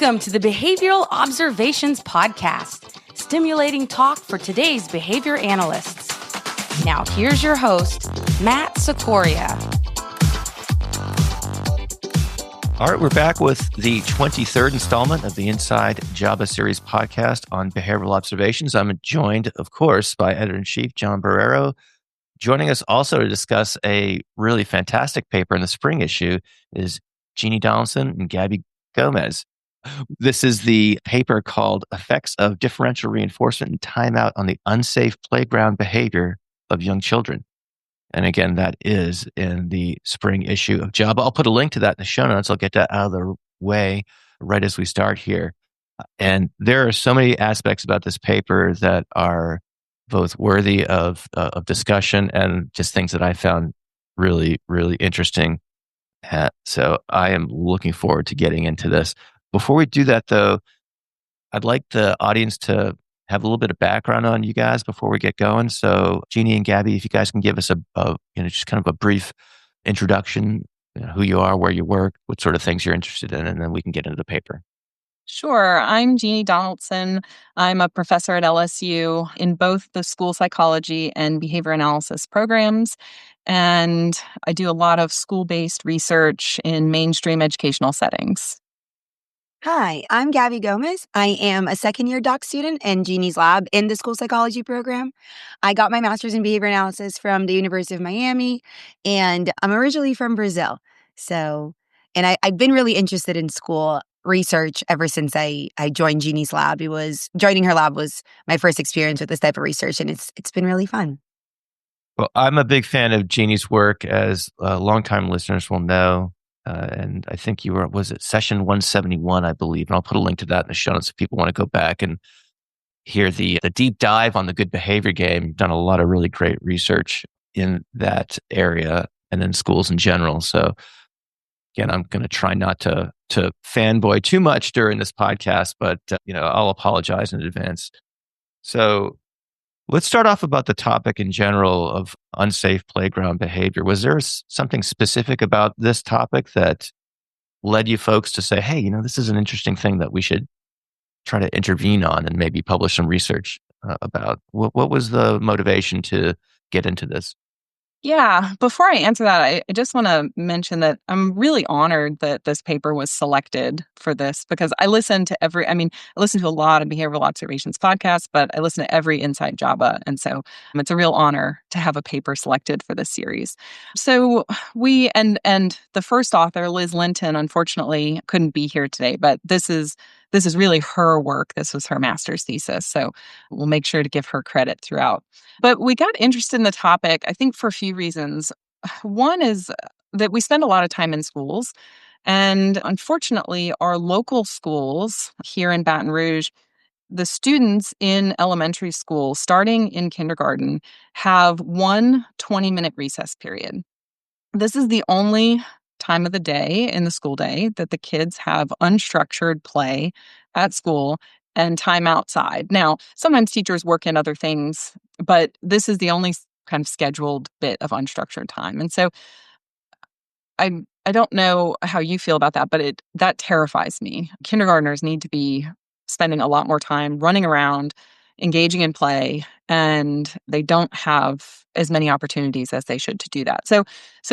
Welcome to the Behavioral Observations Podcast, stimulating talk for today's behavior analysts. Now here's your host, Matt Sikoria. All right, we're back with the 23rd installment of the Inside JABA series podcast on behavioral observations. I'm joined, of course, by Editor-in-Chief John Borrero. Joining us also to discuss a really fantastic paper in the spring issue is Jeannie Donaldson and Gabby Gomes. This is the paper called Effects of Differential Reinforcement and Timeout on the Unsafe Playground Behavior of Young Children. And again, that is in the spring issue of JABA. I'll put a link to that in the show notes. I'll get that out of the way right as we start here. And there are so many aspects about this paper that are both worthy of discussion and just things that I found really, really interesting. So I am looking forward to getting into this. Before we do that, though, I'd like the audience to have a little bit of background on you guys before we get going. So, Jeannie and Gabby, if you guys can give us just kind of a brief introduction, who you are, where you work, what sort of things you're interested in, and then we can get into the paper. Sure. I'm Jeannie Donaldson. I'm a professor at LSU in both the school psychology and behavior analysis programs. And I do a lot of school-based research in mainstream educational settings. Hi, I'm Gabby Gomes. I am a second-year doc student in Jeannie's lab in the school psychology program. I got my master's in behavior analysis from the University of Miami, and I'm originally from Brazil. I've been really interested in school research ever since I joined Jeannie's lab. Joining her lab was my first experience with this type of research, and it's been really fun. Well, I'm a big fan of Jeannie's work, as longtime listeners will know. And I think was it session 171, I believe. And I'll put a link to that in the show notes if people want to go back and hear the deep dive on the good behavior game. You've done a lot of really great research in that area and in schools in general. So again, I'm going to try not to fanboy too much during this podcast, but I'll apologize in advance. So let's start off about the topic in general of unsafe playground behavior. Was there something specific about this topic that led you folks to say, hey, this is an interesting thing that we should try to intervene on and maybe publish some research about? What was the motivation to get into this? Yeah, before I answer that, I just want to mention that I'm really honored that this paper was selected for this because I listen to a lot of behavioral observations podcasts, but I listen to every Inside JABA. And so it's a real honor to have a paper selected for this series. So and the first author, Liz Linton, unfortunately couldn't be here today, but this is really her work. This was her master's thesis. So we'll make sure to give her credit throughout. But we got interested in the topic, I think, for a few reasons. One is that we spend a lot of time in schools. And unfortunately, our local schools here in Baton Rouge, the students in elementary school, starting in kindergarten, have one 20-minute recess period. This is the only time of the day in the school day that the kids have unstructured play at school and time outside. Now, sometimes teachers work in other things, but this is the only kind of scheduled bit of unstructured time. And so I don't know how you feel about that, but that terrifies me. Kindergartners need to be spending a lot more time running around, engaging in play, and they don't have as many opportunities as they should to do that. So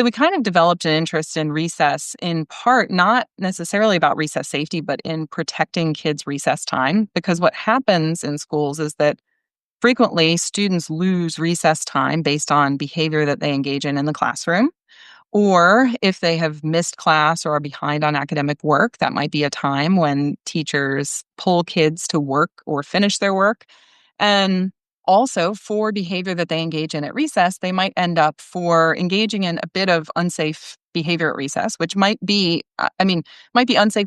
we kind of developed an interest in recess, in part, not necessarily about recess safety, but in protecting kids' recess time. Because what happens in schools is that frequently students lose recess time based on behavior that they engage in the classroom. Or if they have missed class or are behind on academic work, that might be a time when teachers pull kids to work or finish their work. And also, for behavior that they engage in at recess, they might end up for engaging in a bit of unsafe behavior at recess, which might be unsafe,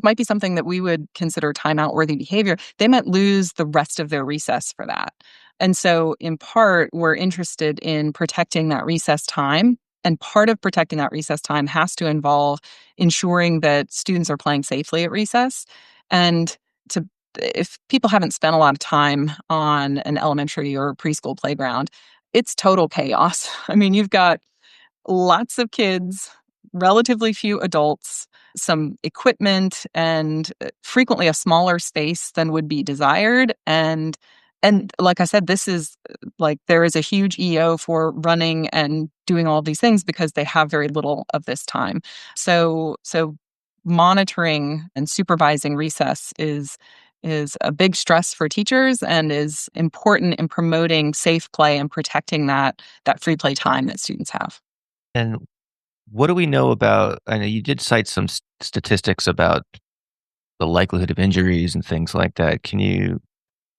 might be something that we would consider timeout-worthy behavior. They might lose the rest of their recess for that. And so, in part, we're interested in protecting that recess time. And part of protecting that recess time has to involve ensuring that students are playing safely at recess. And if people haven't spent a lot of time on an elementary or preschool playground, it's total chaos. You've got lots of kids, relatively few adults, some equipment, and frequently a smaller space than would be desired. And like I said, this is like there is a huge EO for running and doing all these things because they have very little of this time. So monitoring and supervising recess is a big stress for teachers and is important in promoting safe play and protecting that free play time that students have. And what do we know about? I know you did cite some statistics about the likelihood of injuries and things like that. Can you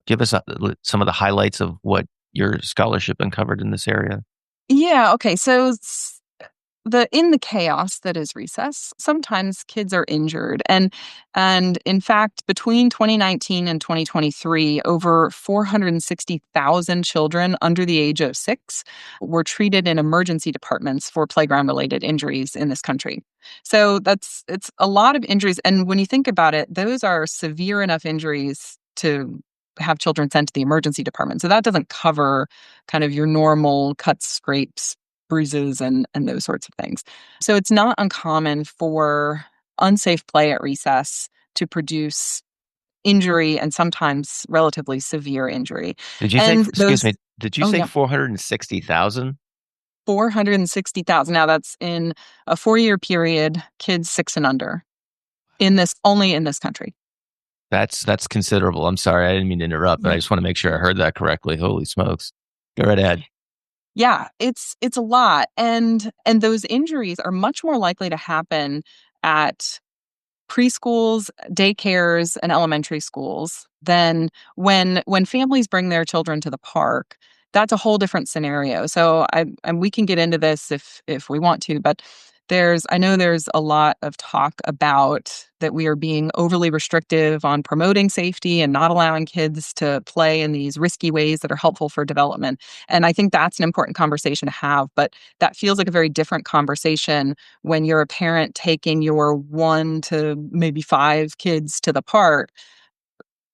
give us some of the highlights of what your scholarship uncovered in this area? Yeah, okay. So in the chaos that is recess, sometimes kids are injured. And in fact, between 2019 and 2023, over 460,000 children under the age of 6 were treated in emergency departments for playground-related injuries in this country. So it's a lot of injuries. And when you think about it, those are severe enough injuries to have children sent to the emergency department. So that doesn't cover kind of your normal cuts, scrapes, bruises, and those sorts of things. So it's not uncommon for unsafe play at recess to produce injury and sometimes relatively severe injury. Did you say? And Excuse those, me. Did you oh say yeah, 460,000? 460,000. Now that's in a 4-year period, kids 6 and under only in this country. That's considerable. I'm sorry, I didn't mean to interrupt, but I Yeah. just want to make sure I heard that correctly. Holy smokes! Go right ahead. Yeah, it's a lot. And those injuries are much more likely to happen at preschools, daycares, and elementary schools than when families bring their children to the park. That's a whole different scenario. So and we can get into this if we want to, but I know there's a lot of talk about that we are being overly restrictive on promoting safety and not allowing kids to play in these risky ways that are helpful for development. And I think that's an important conversation to have, but that feels like a very different conversation when you're a parent taking your 1 to maybe 5 kids to the park,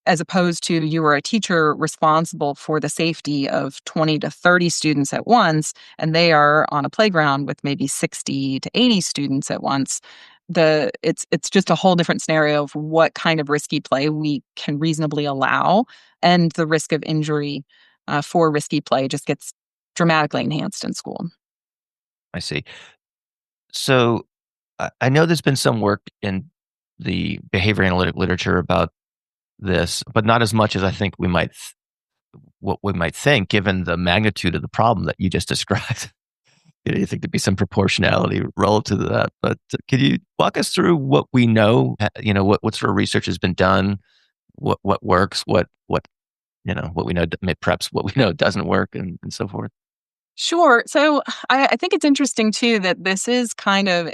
as opposed to you were a teacher responsible for the safety of 20 to 30 students at once, and they are on a playground with maybe 60 to 80 students at once. It's just a whole different scenario of what kind of risky play we can reasonably allow, and the risk of injury for risky play just gets dramatically enhanced in school. I see. So I know there's been some work in the behavior analytic literature about this, but not as much as I think what we might think, given the magnitude of the problem that you just described. You think there'd be some proportionality relative to that. But could you walk us through what we know? What sort of research has been done? What works? What we know, perhaps what we know doesn't work, and so forth. Sure. So I think it's interesting too that this is kind of,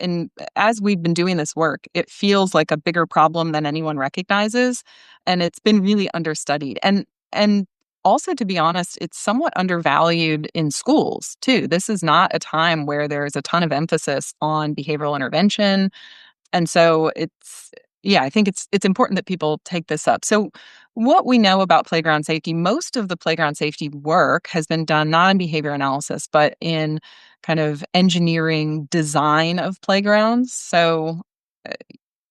as we've been doing this work, it feels like a bigger problem than anyone recognizes, and it's been really understudied. And also, to be honest, it's somewhat undervalued in schools too. This is not a time where there's a ton of emphasis on behavioral intervention. And so I think it's important that people take this up. So what we know about playground safety, most of the playground safety work has been done not in behavior analysis, but in kind of engineering design of playgrounds. So uh,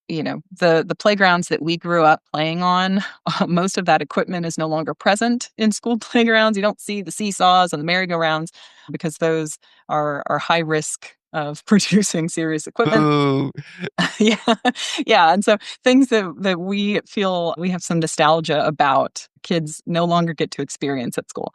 the playgrounds that we grew up playing on, most of that equipment is no longer present in school playgrounds. You don't see the seesaws and the merry-go-rounds because those are high risk of producing serious equipment. Boo! Yeah. Yeah, and so things that we feel we have some nostalgia about, kids no longer get to experience at school.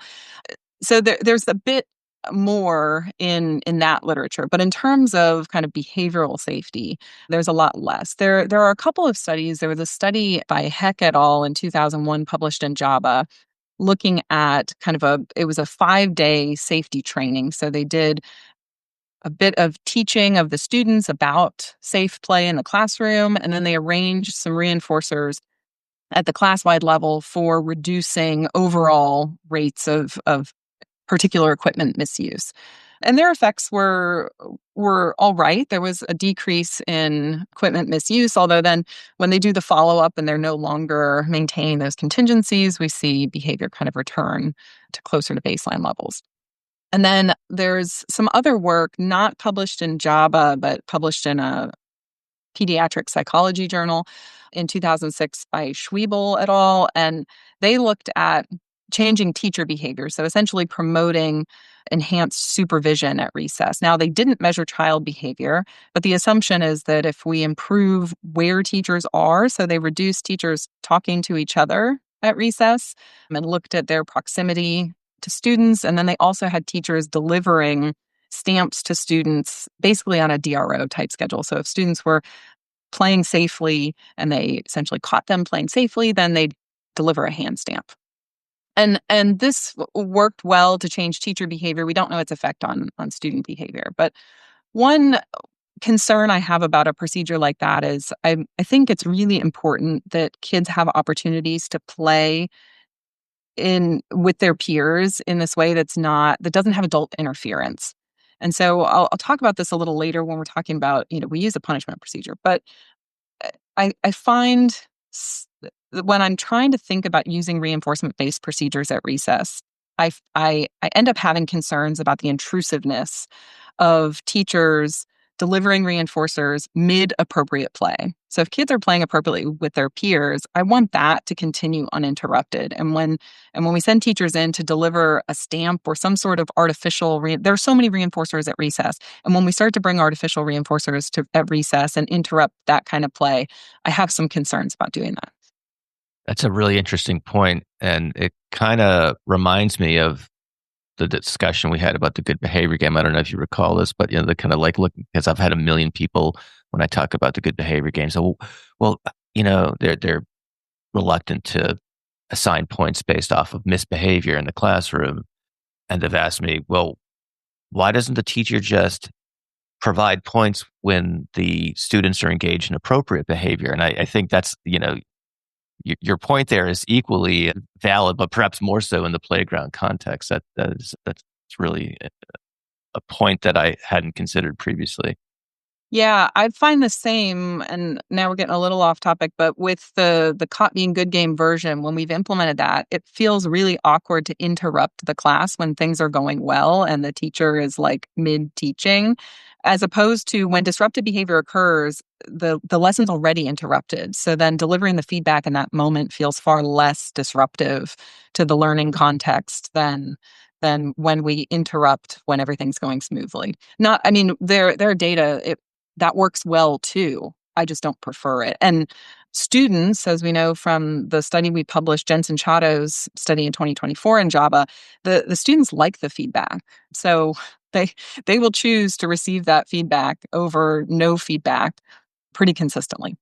So there's a bit more in that literature, but in terms of kind of behavioral safety, there's a lot less. There are a couple of studies. There was a study by Heck et al. In 2001 published in JABA looking at it was a 5-day safety training. So they did a bit of teaching of the students about safe play in the classroom, and then they arranged some reinforcers at the class-wide level for reducing overall rates of particular equipment misuse. And their effects were all right. There was a decrease in equipment misuse, although then when they do the follow-up and they're no longer maintaining those contingencies, we see behavior kind of return to closer to baseline levels. And then there's some other work not published in JABA, but published in a Pediatric Psychology Journal in 2006 by Schwiebel et al. And they looked at changing teacher behavior, so essentially promoting enhanced supervision at recess. Now, they didn't measure child behavior, but the assumption is that if we improve where teachers are, so they reduced teachers talking to each other at recess and looked at their proximity to students, and then they also had teachers delivering stamps to students basically on a DRO type schedule. So if students were playing safely and they essentially caught them playing safely, then they'd deliver a hand stamp. And this worked well to change teacher behavior. We don't know its effect on student behavior. But one concern I have about a procedure like that is I think it's really important that kids have opportunities to play with their peers in this way that doesn't have adult interference. And so I'll talk about this a little later when we're talking about, we use a punishment procedure. But I find when I'm trying to think about using reinforcement-based procedures at recess, I end up having concerns about the intrusiveness of teachers delivering reinforcers mid-appropriate play. So if kids are playing appropriately with their peers, I want that to continue uninterrupted. And when we send teachers in to deliver a stamp or some sort of artificial, there are so many reinforcers at recess. And when we start to bring artificial reinforcers at recess and interrupt that kind of play, I have some concerns about doing that. That's a really interesting point, and it kind of reminds me of the discussion we had about the good behavior game. I don't know if you recall this, but the kind of like looking, because I've had a million people when I talk about the good behavior game. So, well, they're reluctant to assign points based off of misbehavior in the classroom, and they've asked me, well, why doesn't the teacher just provide points when the students are engaged in appropriate behavior? And I think that's your point there is equally valid, but perhaps more so in the playground context. That's really a point that I hadn't considered previously. Yeah, I find the same, and now we're getting a little off topic, but with the Caught Being Good game version, when we've implemented that, it feels really awkward to interrupt the class when things are going well and the teacher is like mid-teaching, as opposed to when disruptive behavior occurs, the lesson's already interrupted. So then delivering the feedback in that moment feels far less disruptive to the learning context than when we interrupt when everything's going smoothly. There are data, that works well too. I just don't prefer it. And students, as we know from the study we published, Jensen Chato's study in 2024 in JABA, the students like the feedback. So they will choose to receive that feedback over no feedback pretty consistently.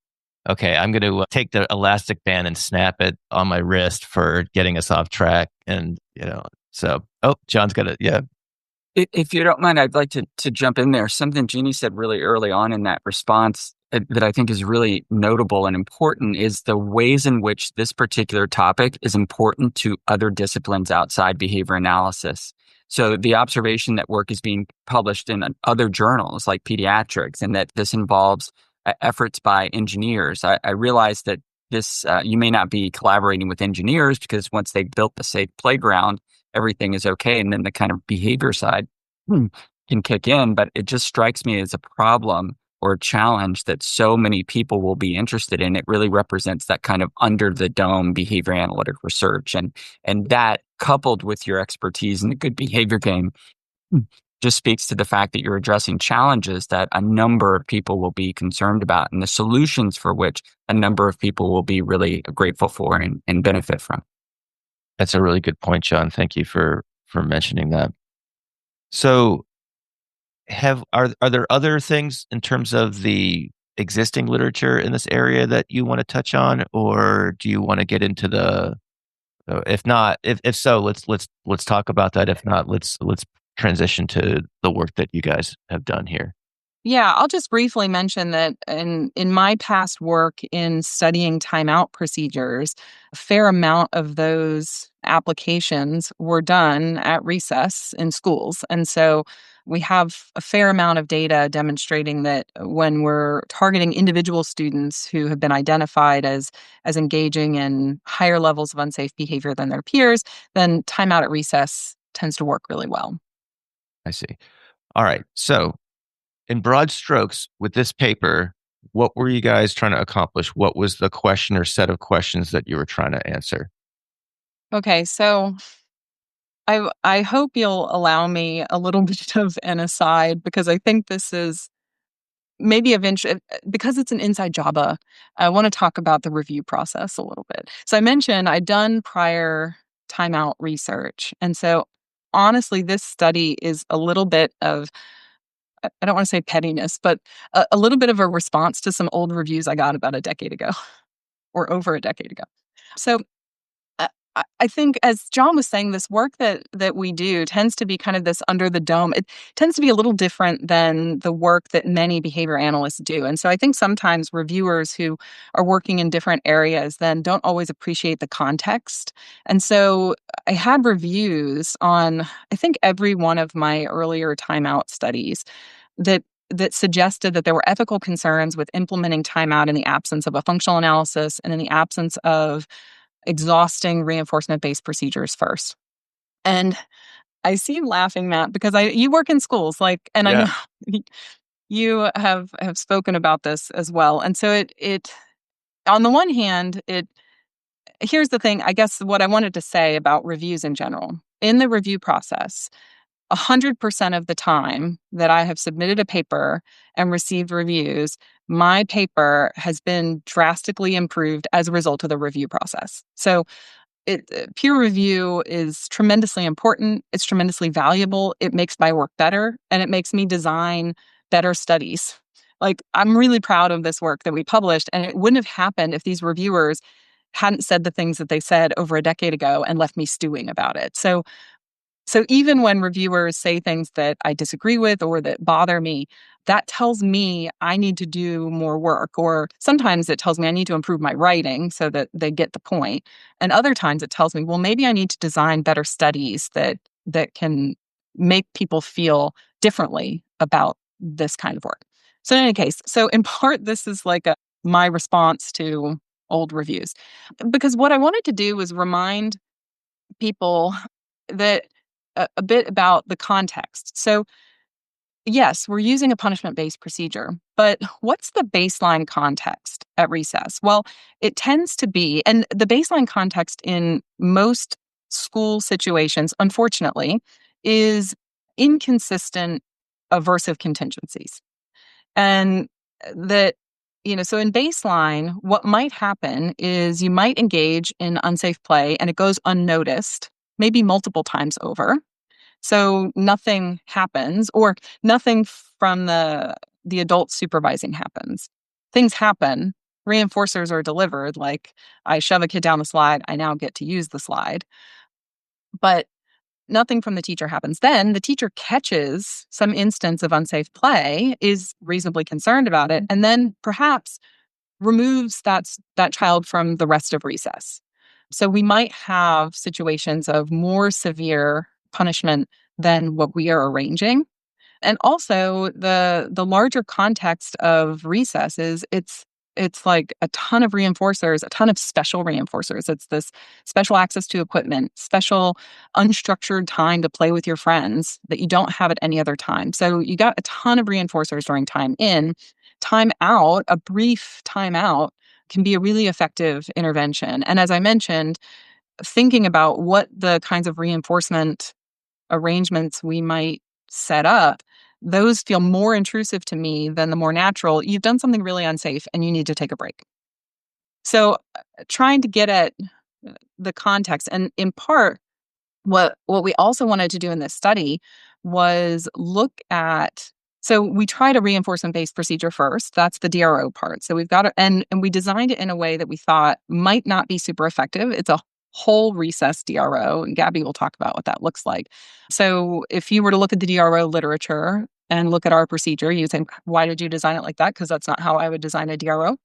Okay, I'm going to take the elastic band and snap it on my wrist for getting us off track. And, John's got it. Yeah. If you don't mind, I'd like to jump in there. Something Jeannie said really early on in that response that I think is really notable and important is the ways in which this particular topic is important to other disciplines outside behavior analysis. So the observation that work is being published in other journals like pediatrics, and that this involves efforts by engineers. I realize that this you may not be collaborating with engineers because once they've built the safe playground, everything is okay. And then the kind of behavior side can kick in. But it just strikes me as a problem or a challenge that so many people will be interested in. It really represents that kind of under the dome behavior analytic research. And that coupled with your expertise in the good behavior game just speaks to the fact that you're addressing challenges that a number of people will be concerned about and the solutions for which a number of people will be really grateful for and benefit from. That's a really good point, John. Thank you for mentioning that. So are there other things in terms of the existing literature in this area that you want to touch on, or do you want to get into if so, let's talk about that. If not, let's transition to the work that you guys have done here. Yeah, I'll just briefly mention that in my past work in studying timeout procedures, a fair amount of those applications were done at recess in schools. And so we have a fair amount of data demonstrating that when we're targeting individual students who have been identified as engaging in higher levels of unsafe behavior than their peers, then timeout at recess tends to work really well. I see. All right. So in broad strokes, with this paper, What were you guys trying to accomplish? What was the question or set of questions that you were trying to answer? Okay, so I hope you'll allow me a little bit of an aside because I think this is maybe eventually, because it's an Inside JABA, I want to talk about the review process a little bit. So I mentioned I'd done prior timeout research. And so honestly, this study is a little bit of, I don't want to say pettiness, but a little bit of a response to some old reviews I got about a decade ago or over a decade ago. So I think, as John was saying, this work that we do tends to be kind of this under the dome. It tends to be a little different than the work that many behavior analysts do. And so I think sometimes reviewers who are working in different areas then don't always appreciate the context. And so I had reviews on, I think, every one of my earlier timeout studies that suggested that there were ethical concerns with implementing timeout in the absence of a functional analysis and in the absence of exhausting reinforcement-based procedures first. And I see you laughing, Matt, because you work in schools, and I Yeah. know you have spoken about this as well. And so it on the one hand, here's the thing, I guess what I wanted to say about reviews in general. In the review process, 100% of the time that I have submitted a paper and received reviews, my paper has been drastically improved as a result of the review process. So peer review is tremendously important. It's tremendously valuable. It makes my work better, and it makes me design better studies. I'm really proud of this work that we published, and it wouldn't have happened if these reviewers hadn't said the things that they said over a decade ago and left me stewing about it. So even when reviewers say things that I disagree with or that bother me, that tells me I need to do more work. Or sometimes it tells me I need to improve my writing so that they get the point. And other times it tells me, well, maybe I need to design better studies that can make people feel differently about this kind of work. So in any case, so in part, this is my response to old reviews. Because what I wanted to do was remind people that a bit about the context. So, yes, we're using a punishment-based procedure, but what's the baseline context at recess? Well, it tends to be, and the baseline context in most school situations, unfortunately, is inconsistent aversive contingencies. And that, so in baseline, what might happen is you might engage in unsafe play and it goes unnoticed, maybe multiple times over. So nothing happens, or nothing from the adult supervising happens. Things happen. Reinforcers are delivered, like I shove a kid down the slide, I now get to use the slide. But nothing from the teacher happens. Then the teacher catches some instance of unsafe play, is reasonably concerned about it, and then perhaps removes that child from the rest of recess. So we might have situations of more severe punishment than what we are arranging. And also the larger context of recess is it's like a ton of reinforcers, a ton of special reinforcers. It's this special access to equipment, special unstructured time to play with your friends that you don't have at any other time. So you got a ton of reinforcers during time in. Time out, a brief time out, can be a really effective intervention. And as I mentioned, thinking about what the kinds of reinforcement arrangements we might set up, those feel more intrusive to me than the more natural, you've done something really unsafe and you need to take a break. So trying to get at the context, and in part, what we also wanted to do in this study was look at, so we tried a reinforcement-based procedure first. That's the DRO part. So we've got and we designed it in a way that we thought might not be super effective. It's a whole recess DRO, and Gabby will talk about what that looks like. So if you were to look at the DRO literature and look at our procedure, you think, why did you design it like that? Because that's not how I would design a DRO.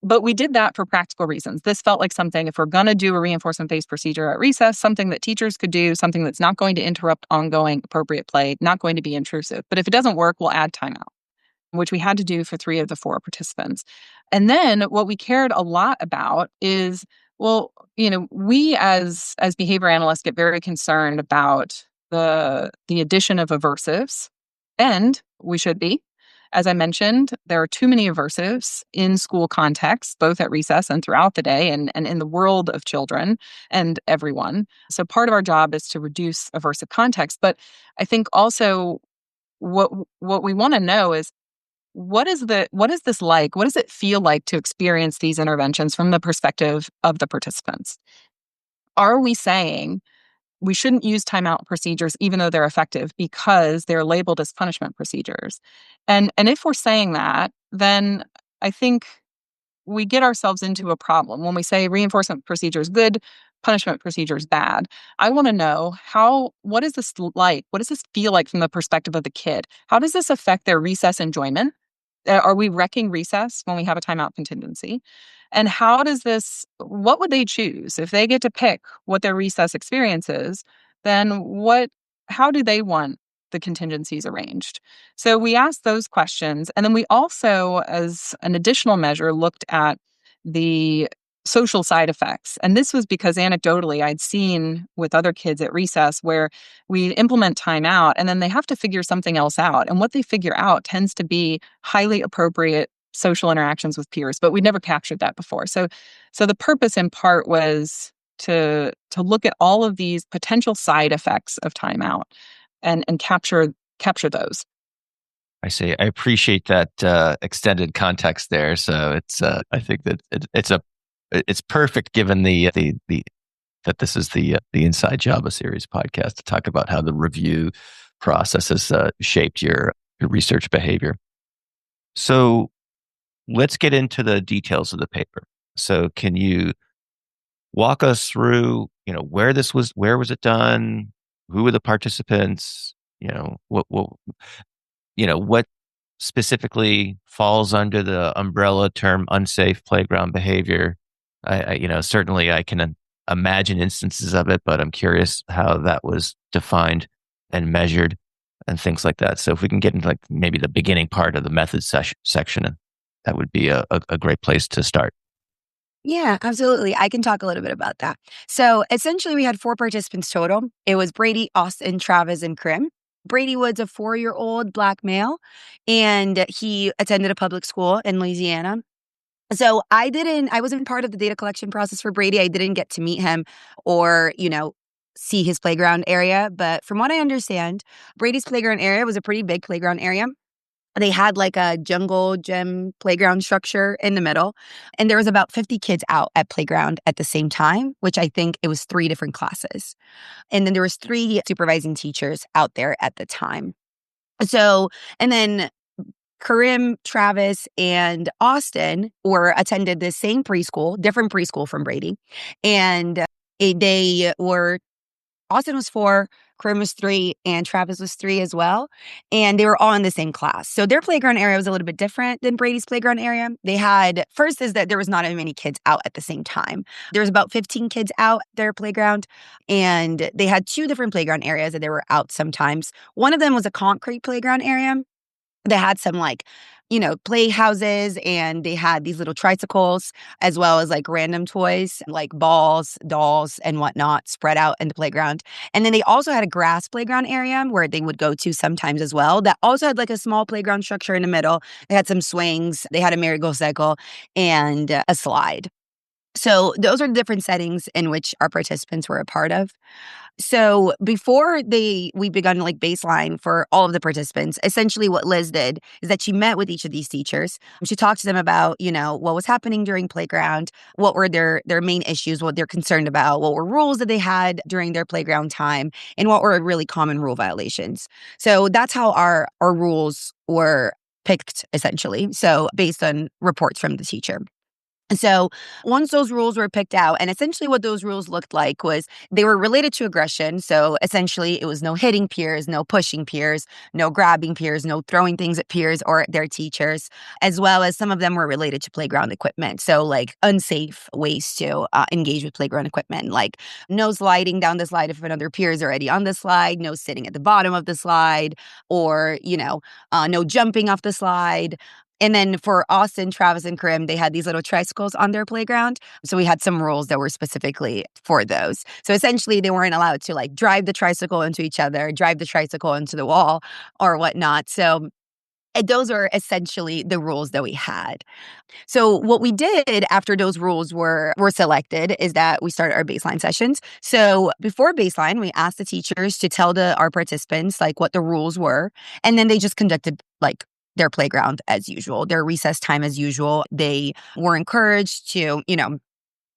But we did that for practical reasons. This felt like something, if we're going to do a reinforcement-based procedure at recess, something that teachers could do, something that's not going to interrupt ongoing appropriate play, not going to be intrusive. But if it doesn't work, we'll add timeout, which we had to do for 3 of the 4 participants. And then what we cared a lot about is, well, we as behavior analysts get very concerned about the addition of aversives, and we should be. As I mentioned, there are too many aversives in school contexts, both at recess and throughout the day and in the world of children and everyone. So part of our job is to reduce aversive context. But I think also what we want to know is what is this like? What does it feel like to experience these interventions from the perspective of the participants? Are we saying we shouldn't use timeout procedures even though they're effective because they're labeled as punishment procedures? And if we're saying that, then I think we get ourselves into a problem when we say reinforcement procedures good, punishment procedures bad. I want to know what is this like? What does this feel like from the perspective of the kid? How does this affect their recess enjoyment? Are we wrecking recess when we have a timeout contingency? And what would they choose? If they get to pick what their recess experience is, then how do they want the contingencies arranged? So we asked those questions. And then we also, as an additional measure, looked at the social side effects. And this was because anecdotally, I'd seen with other kids at recess where we implement timeout and then they have to figure something else out. And what they figure out tends to be highly appropriate social interactions with peers, but we never captured that before. So the purpose in part was to look at all of these potential side effects of timeout and capture those. I see. I appreciate that extended context there. So it's I think that it's perfect given that this is the Inside JABA series podcast to talk about how the review process has shaped your research behavior. So let's get into the details of the paper. So can you walk us through, where was it done? Who were the participants? What specifically falls under the umbrella term unsafe playground behavior? Certainly I can imagine instances of it, but I'm curious how that was defined and measured and things like that. So if we can get into maybe the beginning part of the methods section, that would be a great place to start. Yeah, absolutely. I can talk a little bit about that. So essentially, we had 4 participants total. It was Brady, Austin, Travis, and Krim. Brady was a 4-year-old Black male, and he attended a public school in Louisiana. So I wasn't part of the data collection process for Brady. I didn't get to meet him or, see his playground area. But from what I understand, Brady's playground area was a pretty big playground area. They had like a jungle gym playground structure in the middle. And there was about 50 kids out at playground at the same time, which I think it was 3 different classes. And then there was 3 supervising teachers out there at the time. So, and then Karim, Travis, and Austin attended the same preschool, different preschool from Brady. And Austin was 4, Karim was 3, and Travis was 3 as well. And they were all in the same class. So their playground area was a little bit different than Brady's playground area. First is that there was not as many kids out at the same time. There was about 15 kids out their playground, and they had 2 different playground areas that they were out sometimes. One of them was a concrete playground area. They had some playhouses, and they had these little tricycles as well as random toys like balls, dolls, and whatnot spread out in the playground. And then they also had a grass playground area where they would go to sometimes as well. That also had a small playground structure in the middle. They had some swings, they had a merry-go cycle, and a slide. So those are the different settings in which our participants were a part of. So before we begun baseline for all of the participants, essentially what Liz did is that she met with each of these teachers. She talked to them about, what was happening during playground, what were their main issues, what they're concerned about, what were rules that they had during their playground time, and what were really common rule violations. So that's how our rules were picked, essentially. So based on reports from the teacher. So once those rules were picked out, and essentially what those rules looked like was they were related to aggression. So essentially it was no hitting peers, no pushing peers, no grabbing peers, no throwing things at peers or their teachers, as well as some of them were related to playground equipment. So unsafe ways to engage with playground equipment, like no sliding down the slide if another peer is already on the slide, no sitting at the bottom of the slide, or, no jumping off the slide. And then for Austin, Travis, and Karim, they had these little tricycles on their playground. So we had some rules that were specifically for those. So essentially, they weren't allowed to drive the tricycle into each other, drive the tricycle into the wall or whatnot. So those are essentially the rules that we had. So what we did after those rules were selected is that we started our baseline sessions. So before baseline, we asked the teachers to tell our participants like what the rules were, and then they just conducted like their playground as usual, their recess time as usual. They were encouraged to,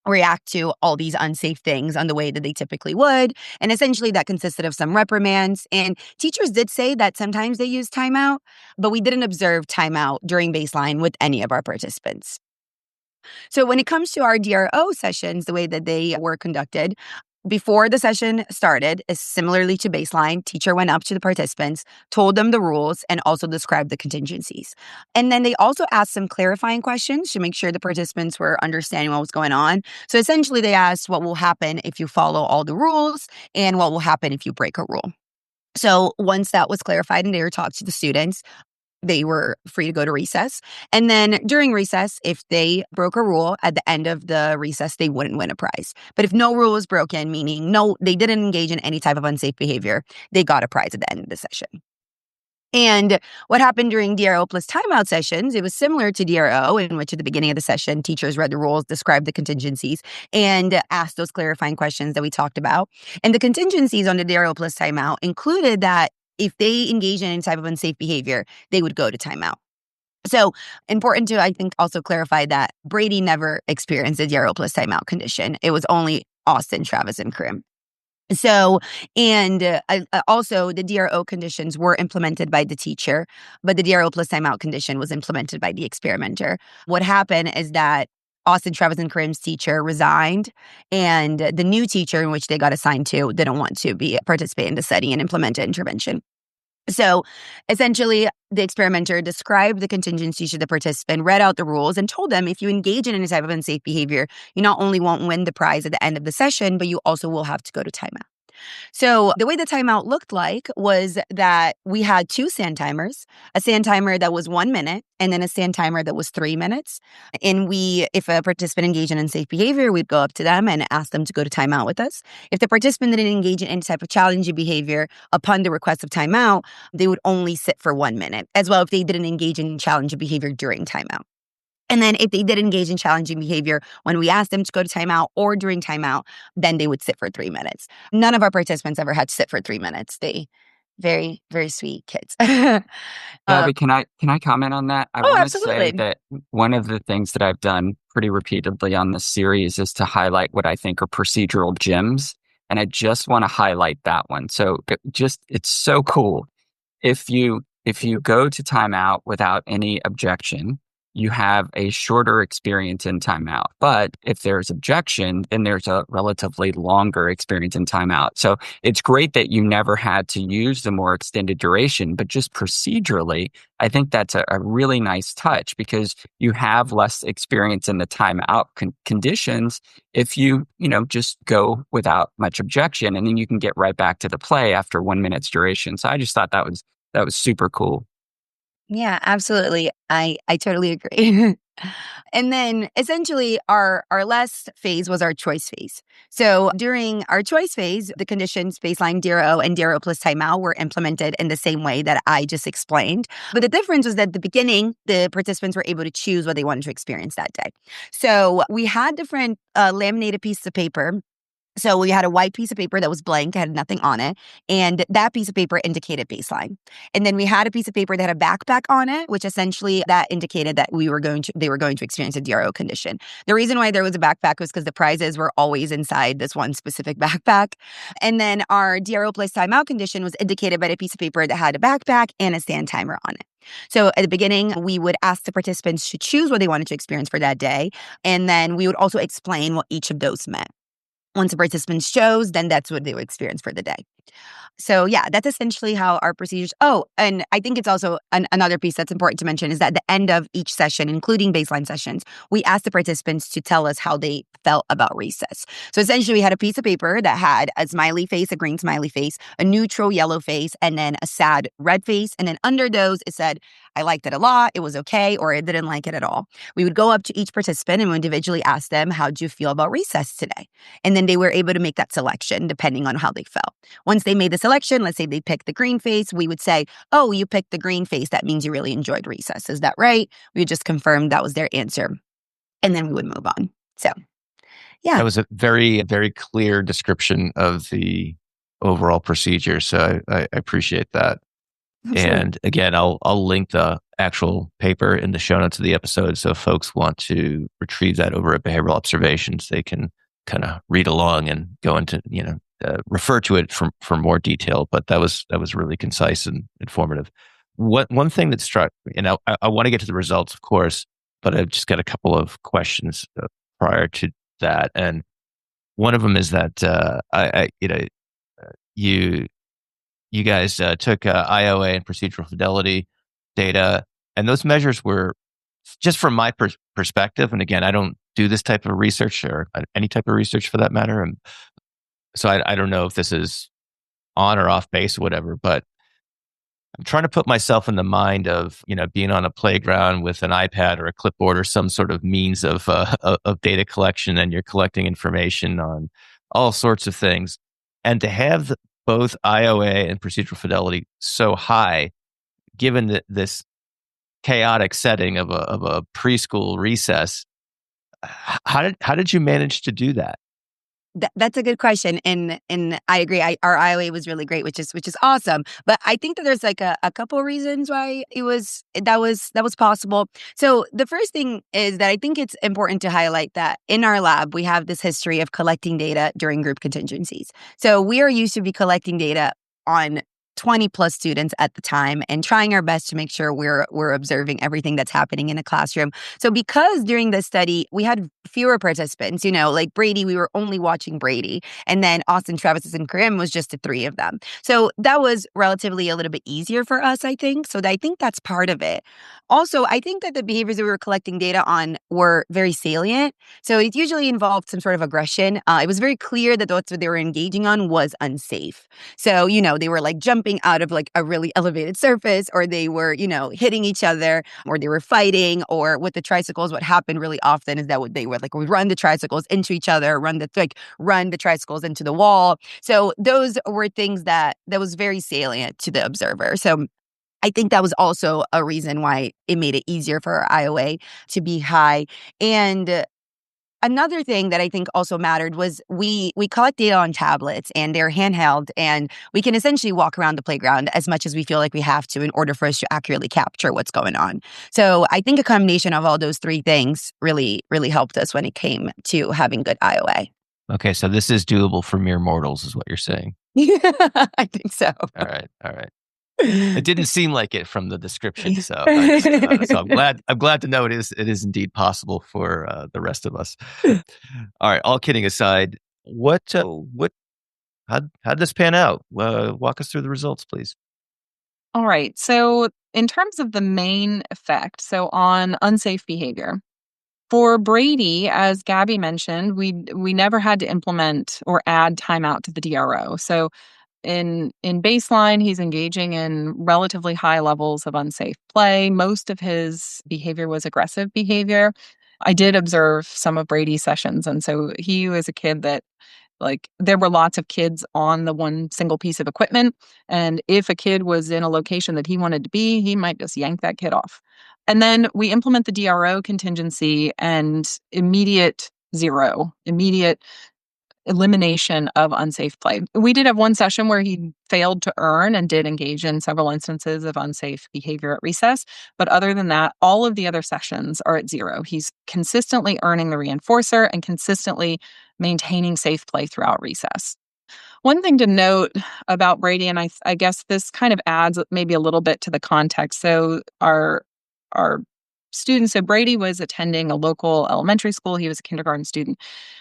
react to all these unsafe things on the way that they typically would. And essentially that consisted of some reprimands. And teachers did say that sometimes they use timeout, but we didn't observe timeout during baseline with any of our participants. So when it comes to our DRO sessions, the way that they were conducted, before the session started, similarly to baseline, teacher went up to the participants, told them the rules, and also described the contingencies. And then they also asked some clarifying questions to make sure the participants were understanding what was going on. So essentially, they asked what will happen if you follow all the rules and what will happen if you break a rule. So once that was clarified and they were talked to the students, they were free to go to recess. And then during recess, if they broke a rule at the end of the recess, they wouldn't win a prize. But if no rule was broken, meaning they didn't engage in any type of unsafe behavior, they got a prize at the end of the session. And what happened during DRO plus timeout sessions, it was similar to DRO, in which at the beginning of the session, teachers read the rules, described the contingencies, and asked those clarifying questions that we talked about. And the contingencies on the DRO plus timeout included that if they engage in any type of unsafe behavior, they would go to timeout. So important to, I think, also clarify that Brady never experienced a DRO plus timeout condition. It was only Austin, Travis, and Krim. So, and also the DRO conditions were implemented by the teacher, but the DRO plus timeout condition was implemented by the experimenter. What happened is that Austin, Travis, and Krim's teacher resigned, and the new teacher in which they got assigned to didn't want to participate in the study and implement an intervention. So essentially, the experimenter described the contingencies to the participant, read out the rules, and told them if you engage in any type of unsafe behavior, you not only won't win the prize at the end of the session, but you also will have to go to timeout. So the way the timeout looked like was that we had two sand timers, a sand timer that was 1 minute and then a sand timer that was 3 minutes. And if a participant engaged in unsafe behavior, we'd go up to them and ask them to go to timeout with us. If the participant didn't engage in any type of challenging behavior upon the request of timeout, they would only sit for 1 minute, as well if they didn't engage in challenging behavior during timeout. And then if they did engage in challenging behavior when we asked them to go to timeout or during timeout, then they would sit for 3 minutes. None of our participants ever had to sit for 3 minutes. They very, very sweet kids. Gabby, can I comment on that? I want to say absolutely. that one of the things that I've done pretty repeatedly on this series is to highlight what I think are procedural gems. And I just want to highlight that one. So it's so cool. If you go to timeout without any objection, you have a shorter experience in timeout. But if there's objection, then there's a relatively longer experience in timeout. So it's great that you never had to use the more extended duration, but just procedurally, I think that's a really nice touch because you have less experience in the timeout conditions if you just go without much objection, and then you can get right back to the play after 1 minute's duration. So I just thought that was super cool. Yeah, absolutely. I totally agree. And then essentially our last phase was our choice phase. So during our choice phase, the conditions baseline DRO and DRO plus timeout were implemented in the same way that I just explained. But the difference was that at the beginning, the participants were able to choose what they wanted to experience that day. So we had different laminated pieces of paper. So we had a white piece of paper that was blank, had nothing on it, and that piece of paper indicated baseline. And then we had a piece of paper that had a backpack on it, which essentially that indicated that they were going to experience a DRO condition. The reason why there was a backpack was because the prizes were always inside this one specific backpack. And then our DRO plus timeout condition was indicated by a piece of paper that had a backpack and a stand timer on it. So at the beginning, we would ask the participants to choose what they wanted to experience for that day. And then we would also explain what each of those meant. Once the participants chose, then that's what they would experience for the day. So yeah, that's essentially how our procedures. Oh, and I think it's also another piece that's important to mention is that at the end of each session, including baseline sessions, we asked the participants to tell us how they felt about recess. So essentially we had a piece of paper that had a smiley face, a green smiley face, a neutral yellow face, and then a sad red face. And then under those, it said, I liked it a lot, it was okay, or I didn't like it at all. We would go up to each participant and we individually ask them, how'd you feel about recess today? And then they were able to make that selection depending on how they felt. Once once they made the selection, let's say they picked the green face, we would say, oh, you picked the green face. That means you really enjoyed recess. Is that right? We would just confirm that was their answer. And then we would move on. So, yeah. That was a very, very clear description of the overall procedure. So I appreciate that. Absolutely. And again, I'll link the actual paper in the show notes of the episode. So if folks want to retrieve that over at Behavioral Observations, they can kind of read along and go into, refer to it for more detail. But that was really concise and informative. One thing that struck me, and I want to get to the results, of course, but I've just got a couple of questions prior to that. And one of them is that you guys took IOA and procedural fidelity data, and those measures were, just from my perspective, and again, I don't do this type of research or any type of research for that matter, and so I don't know if this is on or off base or whatever, but I'm trying to put myself in the mind of, being on a playground with an iPad or a clipboard or some sort of means of data collection, and you're collecting information on all sorts of things, and to have both IOA and procedural fidelity so high, given this chaotic setting of a preschool recess. How did you manage to do that? That's a good question, and I agree. Our IOA was really great, which is awesome. But I think that there's like a couple of reasons why that was possible. So the first thing is that I think it's important to highlight that in our lab we have this history of collecting data during group contingencies. So we are used to be collecting data on 20 plus students at the time and trying our best to make sure we're observing everything that's happening in a classroom. So because during this study, we had fewer participants, like Brady, we were only watching Brady. And then Austin, Travis, and Karim was just the three of them. So that was relatively a little bit easier for us, I think. So I think that's part of it. Also, I think that the behaviors that we were collecting data on were very salient. So it usually involved some sort of aggression. It was very clear that what they were engaging on was unsafe. So, they were like jumping out of like a really elevated surface, or they were, hitting each other, or they were fighting, or with the tricycles, what happened really often is that they would run the tricycles into each other, run the tricycles into the wall. So those were things that was very salient to the observer. So I think that was also a reason why it made it easier for our IOA to be high. And another thing that I think also mattered was we collect data on tablets, and they're handheld, and we can essentially walk around the playground as much as we feel like we have to in order for us to accurately capture what's going on. So I think a combination of all those three things really, really helped us when it came to having good IOA. Okay, so this is doable for mere mortals, is what you're saying. I think so. All right. It didn't seem like it from the description, so I'm glad to know it is indeed possible for the rest of us. All right, all kidding aside, how'd this pan out? Walk us through the results, please. All right. So in terms of the main effect, so on unsafe behavior, for Brady, as Gabby mentioned, we never had to implement or add timeout to the DRO. So in baseline, he's engaging in relatively high levels of unsafe play. Most of his behavior was aggressive behavior. I did observe some of Brady's sessions, and so he was a kid that, there were lots of kids on the one single piece of equipment, and if a kid was in a location that he wanted to be, he might just yank that kid off. And then we implement the DRO contingency and immediate elimination of unsafe play. We did have one session where he failed to earn and did engage in several instances of unsafe behavior at recess. But other than that, all of the other sessions are at zero. He's consistently earning the reinforcer and consistently maintaining safe play throughout recess. One thing to note about Brady, and I guess this kind of adds maybe a little bit to the context. So our students, so Brady was attending a local elementary school. He was a kindergarten student.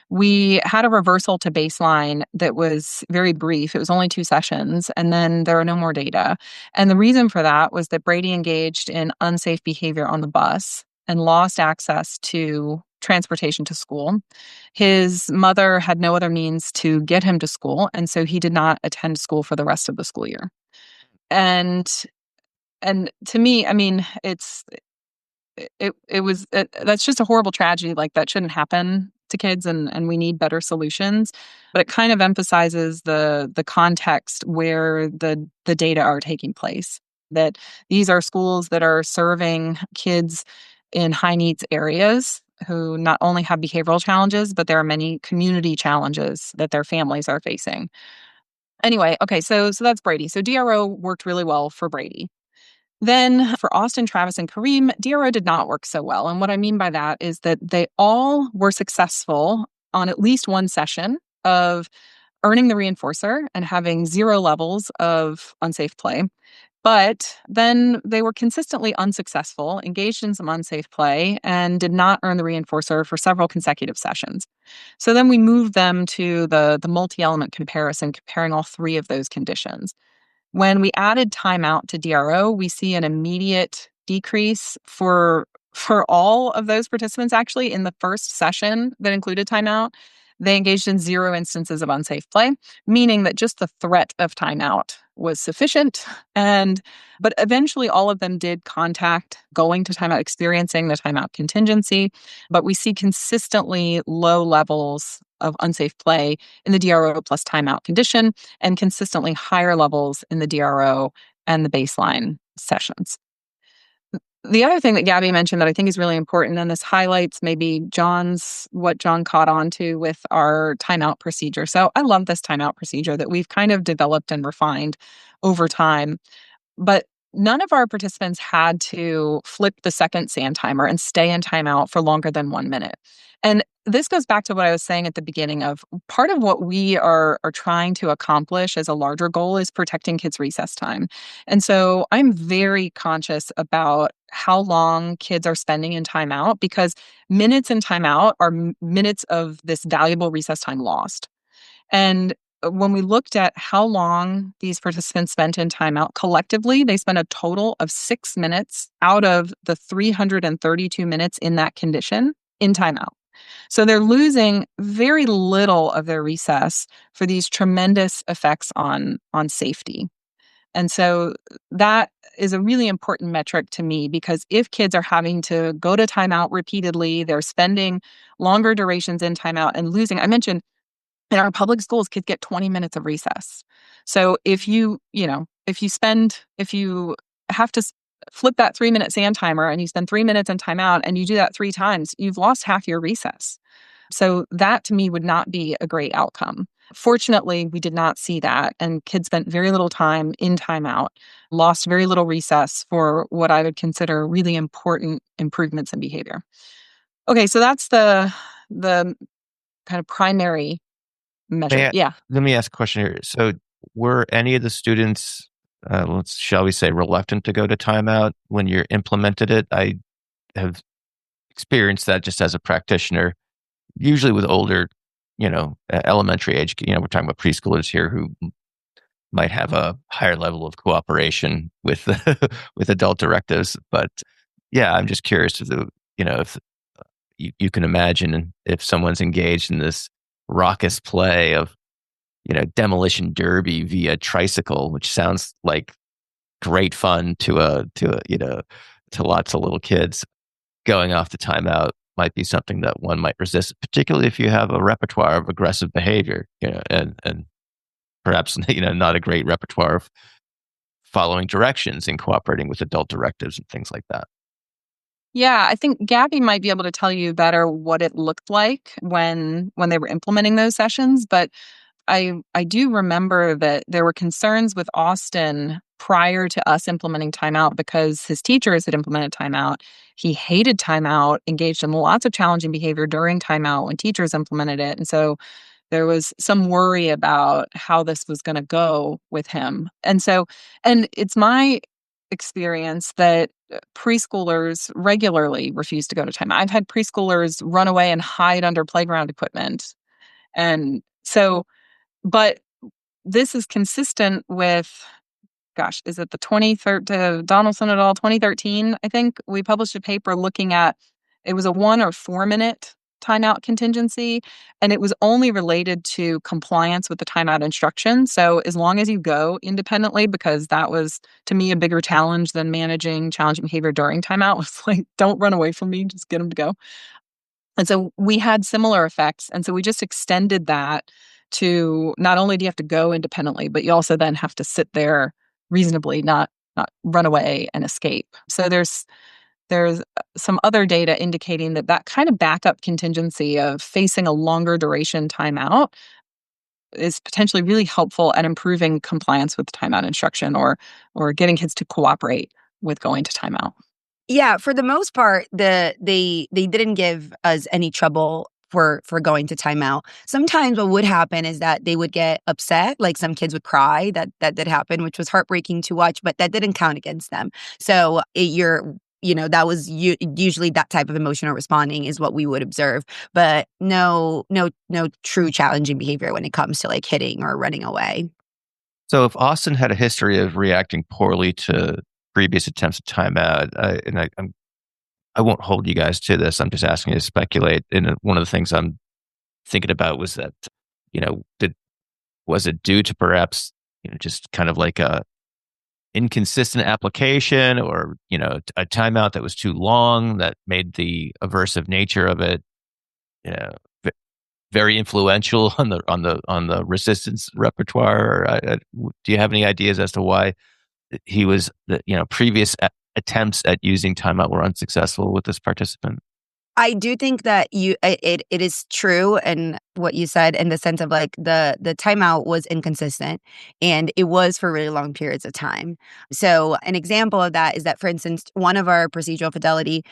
We had a reversal to baseline that was very brief. It was only 2 sessions, and then there were no more data. And the reason for that was that Brady engaged in unsafe behavior on the bus and lost access to transportation to school. His mother had no other means to get him to school, and so he did not attend school for the rest of the school year. And to me, I mean, that's just a horrible tragedy. That shouldn't happen to kids and we need better solutions. But it kind of emphasizes the context where the data are taking place. That these are schools that are serving kids in high needs areas who not only have behavioral challenges, but there are many community challenges that their families are facing. Anyway, okay, so that's Brady. So DRO worked really well for Brady. Then for Austin, Travis, and Kareem, DRO did not work so well. And what I mean by that is that they all were successful on at least one session of earning the reinforcer and having 0 levels of unsafe play. But then they were consistently unsuccessful, engaged in some unsafe play, and did not earn the reinforcer for several consecutive sessions. So then we moved them to the multi-element comparison, comparing all 3 of those conditions. When we added timeout to DRO, we see an immediate decrease for all of those participants. Actually, in the first session that included timeout, they engaged in 0 instances of unsafe play, meaning that just the threat of timeout was sufficient. But eventually all of them did contact going to timeout, experiencing the timeout contingency. But we see consistently low levels of unsafe play in the DRO plus timeout condition and consistently higher levels in the DRO and the baseline sessions. The other thing that Gabby mentioned that I think is really important, and this highlights maybe what John caught on to with our timeout procedure. So I love this timeout procedure that we've kind of developed and refined over time. But none of our participants had to flip the second SAN timer and stay in timeout for longer than 1 minute. And this goes back to what I was saying at the beginning of part of what we are trying to accomplish as a larger goal is protecting kids' recess time. And so I'm very conscious about how long kids are spending in timeout because minutes in timeout are minutes of this valuable recess time lost. And when we looked at how long these participants spent in timeout, collectively, they spent a total of 6 minutes out of the 332 minutes in that condition in timeout. So they're losing very little of their recess for these tremendous effects on safety. And so that is a really important metric to me because if kids are having to go to timeout repeatedly, they're spending longer durations in timeout and losing. I mentioned in our public schools, kids get 20 minutes of recess. So if you have to flip that 3-minute SAN timer and you spend 3 minutes in timeout and you do that 3 times, you've lost half your recess. So that to me would not be a great outcome. Fortunately, we did not see that, and kids spent very little time in timeout, lost very little recess for what I would consider really important improvements in behavior. Okay, so that's the kind of primary measure. Yeah. Let me ask a question here. So were any of the students, shall we say, reluctant to go to timeout when you implemented it? I have experienced that just as a practitioner, usually with older, elementary age, we're talking about preschoolers here who might have a higher level of cooperation with with adult directives. But yeah, I'm just curious if you can imagine if someone's engaged in this raucous play of, demolition derby via tricycle, which sounds like great fun to lots of little kids. Going off the timeout might be something that one might resist, particularly if you have a repertoire of aggressive behavior, and perhaps, not a great repertoire of following directions and cooperating with adult directives and things like that. Yeah, I think Gabby might be able to tell you better what it looked like when they were implementing those sessions. But I do remember that there were concerns with Austin prior to us implementing timeout because his teachers had implemented timeout. He hated timeout, engaged in lots of challenging behavior during timeout when teachers implemented it. And so there was some worry about how this was going to go with him. And it's my experience that preschoolers regularly refuse to go to timeout. I've had preschoolers run away and hide under playground equipment. And so, but this is consistent with, is it the 2013, Donaldson et al., 2013, I think we published a paper looking at, it was a 1 or 4 minute timeout contingency, and it was only related to compliance with the timeout instruction. So as long as you go independently, because that was, to me, a bigger challenge than managing challenging behavior during timeout, was like, don't run away from me, just get them to go. And so we had similar effects. And so we just extended that to not only do you have to go independently, but you also then have to sit there reasonably, not run away and escape. So there's some other data indicating that kind of backup contingency of facing a longer duration timeout is potentially really helpful at improving compliance with timeout instruction or getting kids to cooperate with going to timeout. Yeah, for the most part, they didn't give us any trouble for going to timeout. Sometimes what would happen is that they would get upset, like some kids would cry. That did happen, which was heartbreaking to watch, but that didn't count against them. So that was usually that type of emotional responding is what we would observe, but no true challenging behavior when it comes to like hitting or running away. So if Austin had a history of reacting poorly to previous attempts at timeout, I won't hold you guys to this. I'm just asking you to speculate. And one of the things I'm thinking about was that, was it due to perhaps, just kind of like a inconsistent application or, a timeout that was too long that made the aversive nature of it, very influential on the resistance repertoire? Do you have any ideas as to why previous attempts at using timeout were unsuccessful with this participant? I do think that it is true and what you said in the sense of like the timeout was inconsistent and it was for really long periods of time. So an example of that is that, for instance, one of our procedural fidelity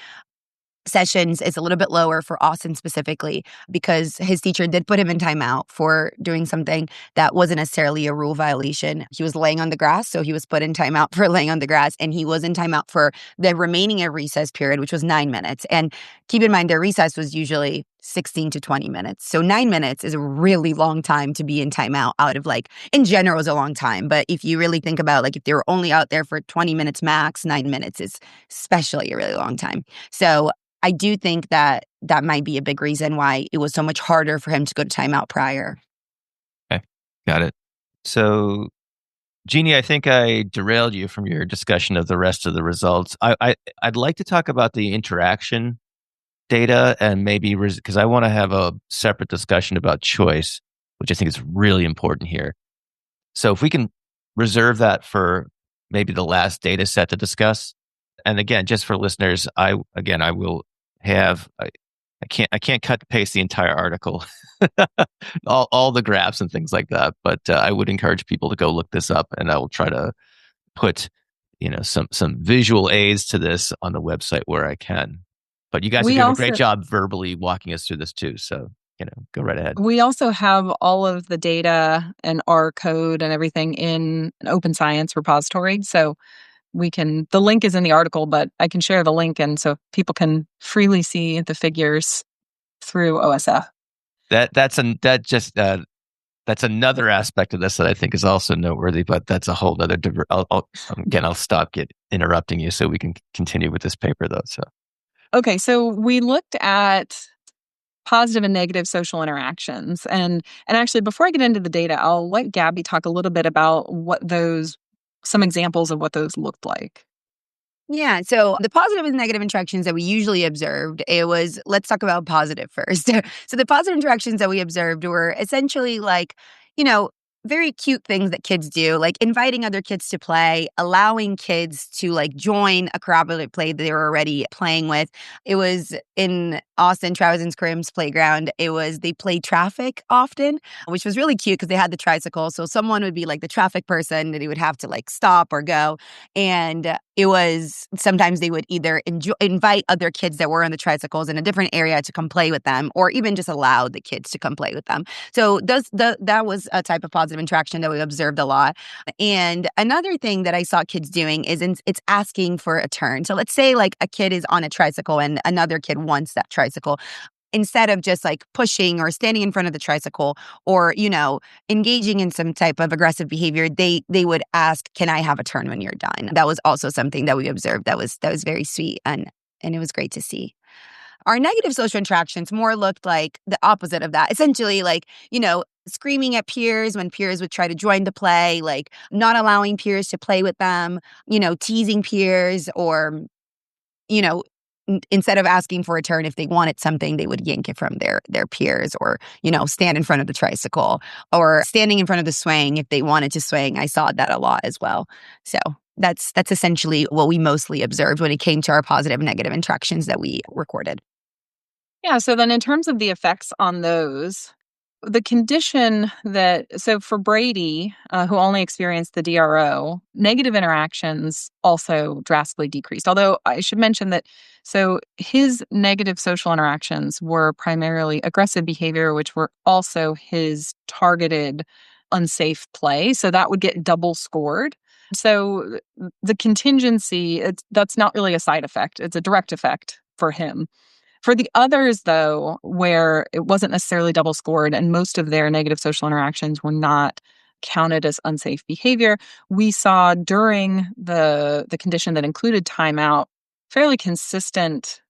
sessions is a little bit lower for Austin specifically because his teacher did put him in timeout for doing something that wasn't necessarily a rule violation. He was laying on the grass, so he was put in timeout for laying on the grass, and he was in timeout for the remaining of recess period, which was 9 minutes. And keep in mind, their recess was usually 16 to 20 minutes. So 9 minutes is a really long time to be in timeout out of like, in general is a long time. But if you really think about like if they were only out there for 20 minutes max, 9 minutes is especially a really long time. So I do think that might be a big reason why it was so much harder for him to go to timeout prior. Okay, got it. So, Jeannie, I think I derailed you from your discussion of the rest of the results. I'd like to talk about the interaction data and maybe because I want to have a separate discussion about choice, which I think is really important here. So if we can reserve that for maybe the last data set to discuss. And again, just for listeners, I will have I can't cut and paste the entire article, all the graphs and things like that. But I would encourage people to go look this up, and I will try to put some visual aids to this on the website where I can. But you guys are doing a great job verbally walking us through this too. So go right ahead. We also have all of the data and R code and everything in an open science repository. So the link is in the article, but I can share the link and so people can freely see the figures through OSF. That's another aspect of this that I think is also noteworthy, but that's a whole other. I'll stop interrupting you so we can continue with this paper though. So, okay, so we looked at positive and negative social interactions, and actually before I get into the data, I'll let Gabby talk a little bit about some examples of what those looked like. Yeah, so the positive and negative interactions that we usually observed, let's talk about positive first. So the positive interactions that we observed were essentially like, very cute things that kids do, like inviting other kids to play, allowing kids to like join a cooperative play that they were already playing with. It was in Austin, Travis and Scrim's playground. They played traffic often, which was really cute because they had the tricycle. So someone would be like the traffic person and he would have to like stop or go. And it was sometimes they would either invite other kids that were on the tricycles in a different area to come play with them, or even just allow the kids to come play with them. So that was a type of positive interaction that we observed a lot. And another thing that I saw kids doing is it's asking for a turn. So let's say like a kid is on a tricycle and another kid wants that tricycle. Instead of just like pushing or standing in front of the tricycle or, engaging in some type of aggressive behavior, they would ask, can I have a turn when you're done? That was also something that we observed that was very sweet and it was great to see. Our negative social interactions more looked like the opposite of that. Essentially, like, screaming at peers when peers would try to join the play, like not allowing peers to play with them, teasing peers or, instead of asking for a turn, if they wanted something, they would yank it from their peers, or, stand in front of the tricycle, or standing in front of the swing if they wanted to swing. I saw that a lot as well. So that's essentially what we mostly observed when it came to our positive and negative interactions that we recorded. Yeah, so then in terms of the effects on those, the condition so for Brady, who only experienced the DRO, negative interactions also drastically decreased. Although I should mention that, so his negative social interactions were primarily aggressive behavior, which were also his targeted unsafe play. So that would get double scored. So the contingency, that's not really a side effect. It's a direct effect for him. For the others, though, where it wasn't necessarily double scored and most of their negative social interactions were not counted as unsafe behavior, we saw during the condition that included timeout fairly consistent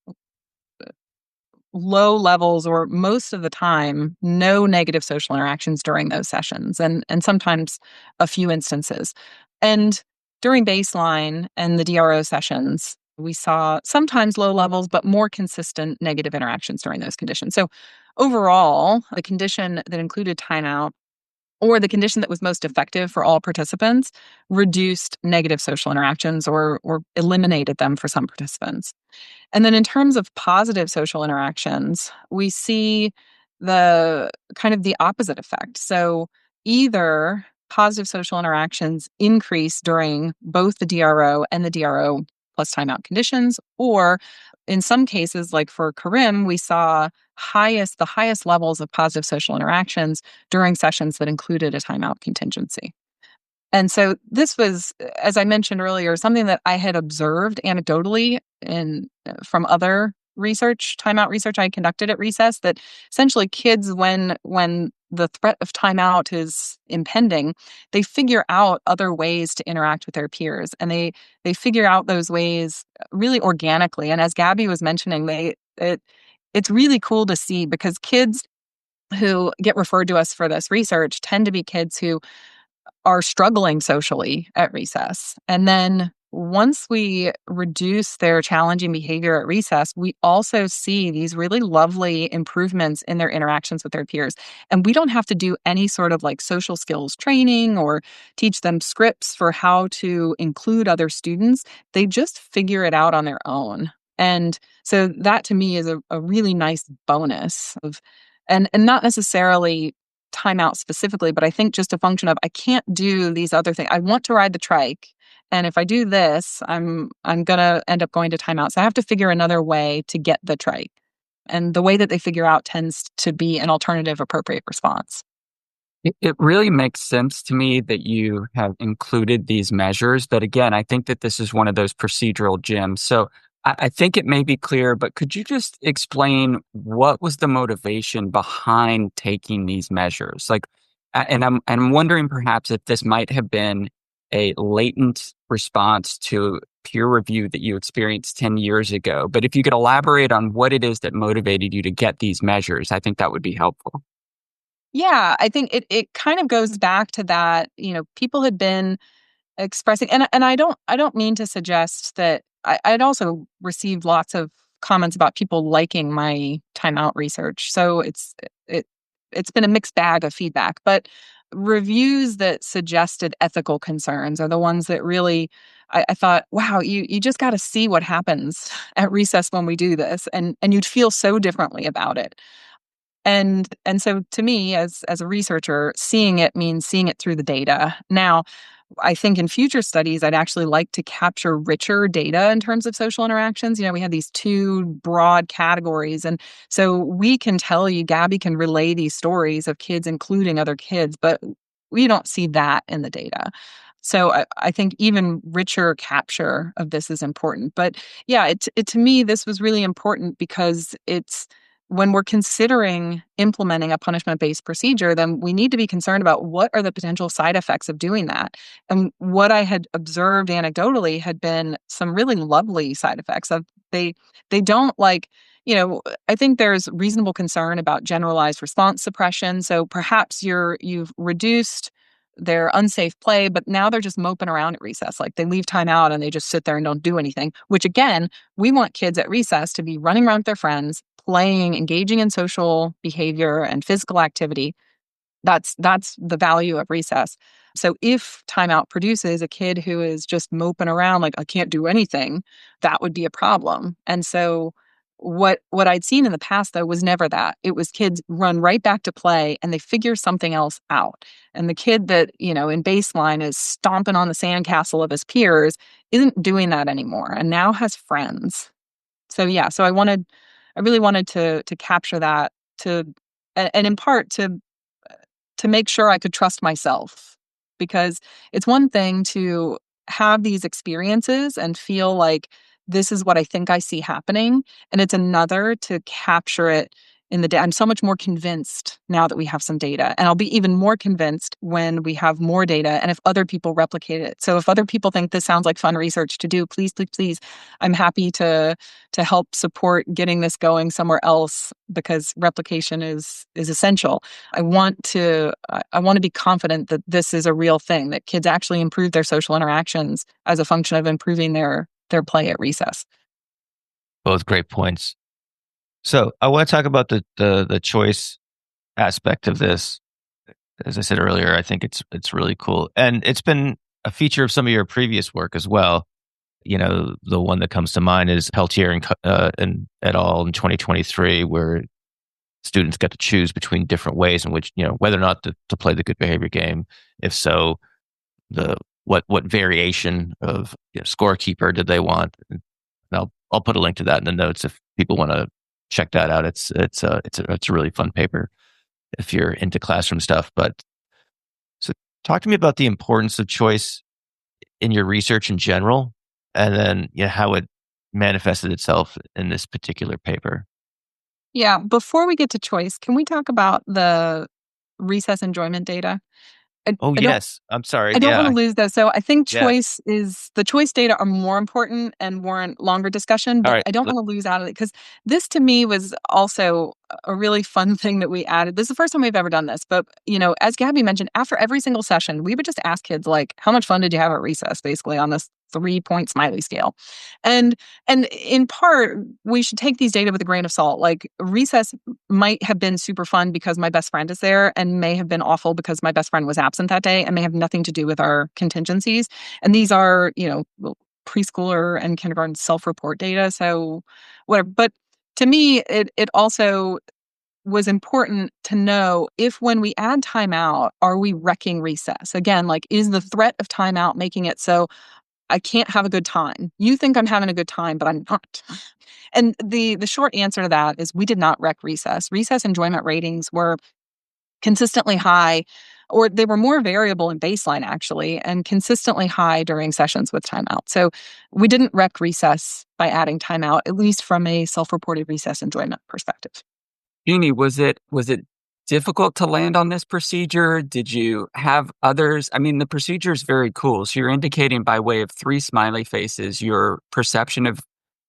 low levels, or most of the time, no negative social interactions during those sessions, and sometimes a few instances. And during baseline and the DRO sessions, we saw sometimes low levels, but more consistent negative interactions during those conditions. So overall, the condition that included timeout, or the condition that was most effective for all participants, reduced negative social interactions or eliminated them for some participants. And then in terms of positive social interactions, we see the kind of the opposite effect. So either positive social interactions increase during both the DRO and the DRO plus timeout conditions, or in some cases, like for Karim, we saw the highest levels of positive social interactions during sessions that included a timeout contingency. And so this was, as I mentioned earlier, something that I had observed anecdotally from other research, timeout research I conducted at recess, that essentially kids, when the threat of timeout is impending, they figure out other ways to interact with their peers, and they figure out those ways really organically. And as Gabby was mentioning, it's really cool to see, because kids who get referred to us for this research tend to be kids who are struggling socially at recess. And then once we reduce their challenging behavior at recess, we also see these really lovely improvements in their interactions with their peers. And we don't have to do any sort of like social skills training or teach them scripts for how to include other students. They just figure it out on their own. And so that to me is a really nice bonus and not necessarily timeout specifically, but I think just a function of, I can't do these other things. I want to ride the trike, and if I do this, I'm gonna end up going to timeout. So I have to figure another way to get the trike. And the way that they figure out tends to be an alternative appropriate response. It really makes sense to me that you have included these measures. But again, I think that this is one of those procedural gems. So I think it may be clear, but could you just explain what was the motivation behind taking these measures? And I'm wondering perhaps if this might have been a latent response to peer review that you experienced 10 years ago. But if you could elaborate on what it is that motivated you to get these measures, I think that would be helpful. Yeah, I think it kind of goes back to that, people had been expressing, and I don't mean to suggest that I'd also received lots of comments about people liking my timeout research. So it's been a mixed bag of feedback, but reviews that suggested ethical concerns are the ones that really I thought, wow, you just got to see what happens at recess when we do this, and you'd feel so differently about it. And so to me, as a researcher, seeing it means seeing it through the data. Now, I think in future studies, I'd actually like to capture richer data in terms of social interactions. We have these two broad categories. And so we can tell you, Gabby can relay these stories of kids including other kids, but we don't see that in the data. So I think even richer capture of this is important. But yeah, to me, this was really important because it's, when we're considering implementing a punishment-based procedure, then we need to be concerned about what are the potential side effects of doing that. And what I had observed anecdotally had been some really lovely side effects of they don't I think there's reasonable concern about generalized response suppression. So perhaps you've reduced their unsafe play, but now they're just moping around at recess. Like they leave time out and they just sit there and don't do anything, which again, we want kids at recess to be running around with their friends, playing, engaging in social behavior and physical activity. That's the value of recess. So if timeout produces a kid who is just moping around like I can't do anything, that would be a problem. And so what I'd seen in the past though was never that. It was kids run right back to play and they figure something else out. And the kid that, in baseline is stomping on the sandcastle of his peers isn't doing that anymore and now has friends. So yeah, so I really wanted to capture that and in part to make sure I could trust myself, because it's one thing to have these experiences and feel like this is what I think I see happening. And it's another to capture it in the data. I'm so much more convinced now that we have some data, and I'll be even more convinced when we have more data and if other people replicate it. So if other people think this sounds like fun research to do, please, please, please, I'm happy to help support getting this going somewhere else, because replication is essential. I want to be confident that this is a real thing, that kids actually improve their social interactions as a function of improving their play at recess. Both great points. So I want to talk about the choice aspect of this. As I said earlier, I think it's really cool, and it's been a feature of some of your previous work as well. The one that comes to mind is Peltier and et al. In 2023, where students get to choose between different ways in which, whether or not to play the good behavior game. If so, what variation of scorekeeper did they want? And I'll put a link to that in the notes if people want to check that out. It's a really fun paper if you're into classroom stuff. But so talk to me about the importance of choice in your research in general, and then how it manifested itself in this particular paper. Yeah, before we get to choice, can we talk about the recess enjoyment data? Yes. I'm sorry. I don't want to lose those. So I think Yeah. the choice data are more important and warrant longer discussion, but All right. I don't want to lose out of it, because this to me was also a really fun thing that we added. This is the first time we've ever done this, but as Gabby mentioned, after every single session, we would just ask kids like, how much fun did you have at recess, basically on this 3-point smiley scale. And in part, we should take these data with a grain of salt. Like recess might have been super fun because my best friend is there, and may have been awful because my best friend was absent that day, and may have nothing to do with our contingencies. And these are, preschooler and kindergarten self-report data. So whatever. But to me, it also was important to know if when we add timeout, are we wrecking recess? Again, like, is the threat of timeout making it so I can't have a good time? You think I'm having a good time, but I'm not. And the short answer to that is we did not wreck recess. Recess enjoyment ratings were consistently high, or they were more variable in baseline actually, and consistently high during sessions with timeout. So we didn't wreck recess by adding timeout, at least from a self-reported recess enjoyment perspective. Jeannie, was it difficult to land on this procedure? Did you have others? I mean, the procedure is very cool. So you're indicating by way of 3 smiley faces your perception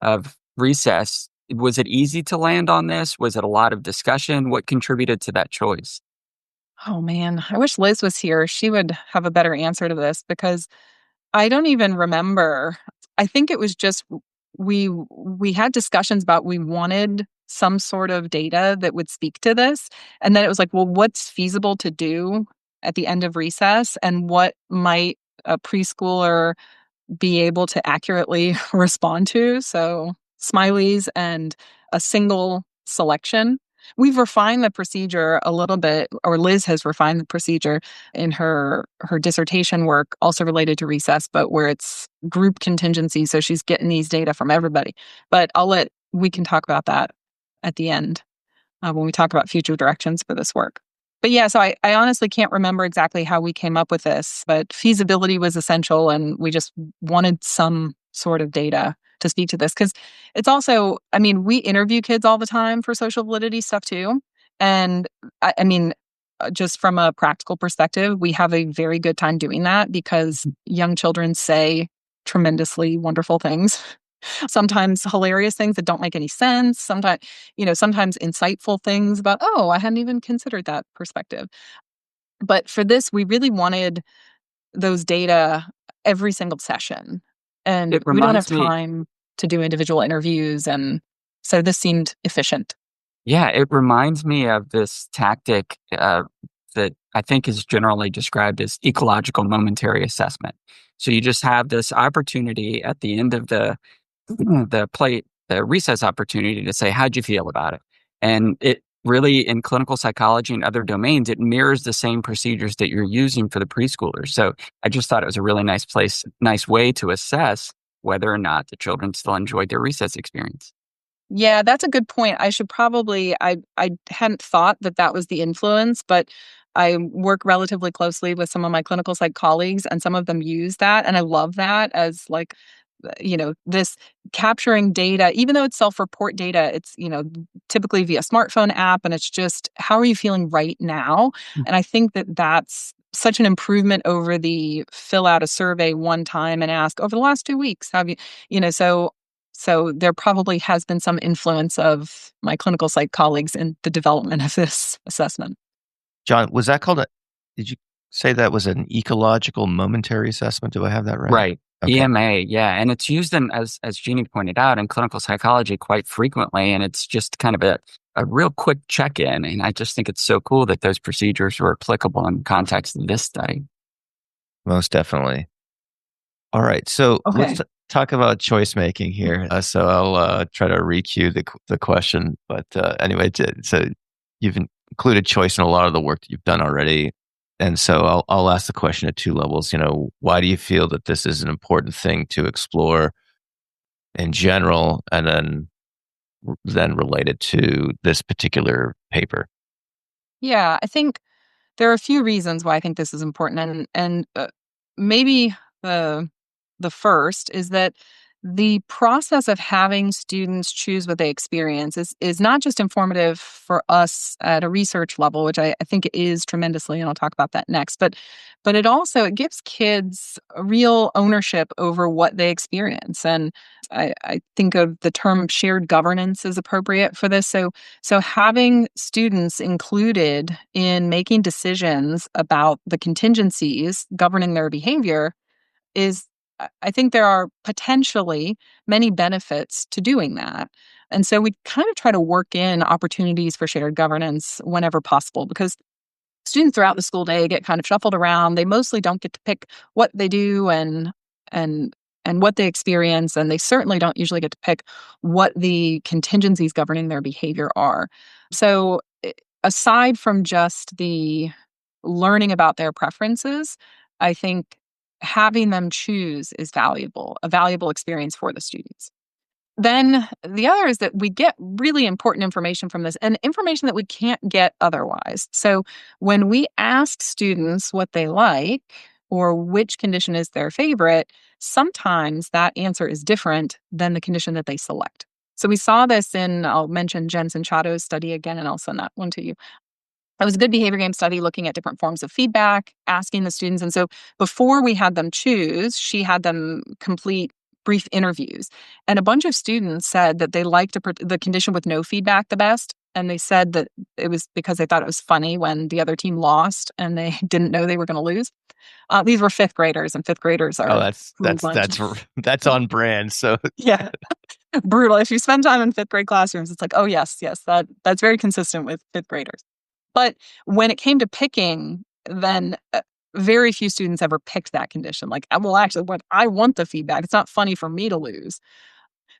of recess. Was it easy to land on this? Was it a lot of discussion? What contributed to that choice? Oh man, I wish Liz was here. She would have a better answer to this, because I don't even remember. I think it was just we had discussions about we wanted some sort of data that would speak to this. And then it was like, well, what's feasible to do at the end of recess, and what might a preschooler be able to accurately respond to? So smileys and a single selection. We've refined the procedure a little bit, or Liz has refined the procedure in her dissertation work, also related to recess, but where it's group contingency. So she's getting these data from everybody. But we can talk about that at the end when we talk about future directions for this work. But yeah, so I honestly can't remember exactly how we came up with this, but feasibility was essential, and we just wanted some sort of data to speak to this. Because it's also, I mean, we interview kids all the time for social validity stuff too. And I mean, just from a practical perspective, we have a very good time doing that, because young children say tremendously wonderful things. Sometimes hilarious things that don't make any sense. Sometimes insightful things about, oh, I hadn't even considered that perspective. But for this, we really wanted those data every single session. And we don't have time to do individual interviews. And so this seemed efficient. Yeah, it reminds me of this tactic that I think is generally described as ecological momentary assessment. So you just have this opportunity at the end of the recess opportunity to say, how'd you feel about it? And it really, in clinical psychology and other domains, it mirrors the same procedures that you're using for the preschoolers. So I just thought it was a really nice way to assess whether or not the children still enjoyed their recess experience. Yeah, that's a good point. I should probably, I hadn't thought that was the influence, but I work relatively closely with some of my clinical psych colleagues, and some of them use that. And I love that as like, this capturing data, even though it's self-report data, it's, typically via smartphone app, and it's just, how are you feeling right now? And I think that that's such an improvement over the fill out a survey one time and ask, over the last 2 weeks, have you, so there probably has been some influence of my clinical psych colleagues in the development of this assessment. John, was that did you say that was an ecological momentary assessment? Do I have that right? Right. Okay. EMA, yeah. And it's used as Jeannie pointed out, in clinical psychology quite frequently. And it's just kind of a real quick check-in. And I just think it's so cool that those procedures were applicable in the context of this study. Most definitely. All right. So let's talk about choice making here. So I'll try to re-cue the question. But anyway, so you've included choice in a lot of the work that you've done already. And so I'll ask the question at two levels. Why do you feel that this is an important thing to explore in general, and then related to this particular paper? Yeah, I think there are a few reasons why I think this is important, and maybe the first is that the process of having students choose what they experience is not just informative for us at a research level, which I think it is tremendously, and I'll talk about that next, but it gives kids a real ownership over what they experience. And I think of the term shared governance is appropriate for this. So having students included in making decisions about the contingencies governing their behavior I think there are potentially many benefits to doing that. And so we kind of try to work in opportunities for shared governance whenever possible, because students throughout the school day get kind of shuffled around. They mostly don't get to pick what they do and what they experience, and they certainly don't usually get to pick what the contingencies governing their behavior are. So aside from just the learning about their preferences, I think having them choose is a valuable experience for the students. Then the other is that we get really important information from this, and information that we can't get otherwise. So when we ask students what they like or which condition is their favorite, sometimes that answer is different than the condition that they select. So we saw this I'll mention Jen Cinchato's study again, and I'll send that one to you. It was a good behavior game study looking at different forms of feedback, asking the students. And so before we had them choose, she had them complete brief interviews. And a bunch of students said that they liked the condition with no feedback the best. And they said that it was because they thought it was funny when the other team lost and they didn't know they were going to lose. These were fifth graders, and fifth graders are that's on brand. So yeah, brutal. If you spend time in fifth grade classrooms, it's like, oh yes, that's very consistent with fifth graders. But when it came to picking, then very few students ever picked that condition. Like, well, actually, what I want the feedback. It's not funny for me to lose.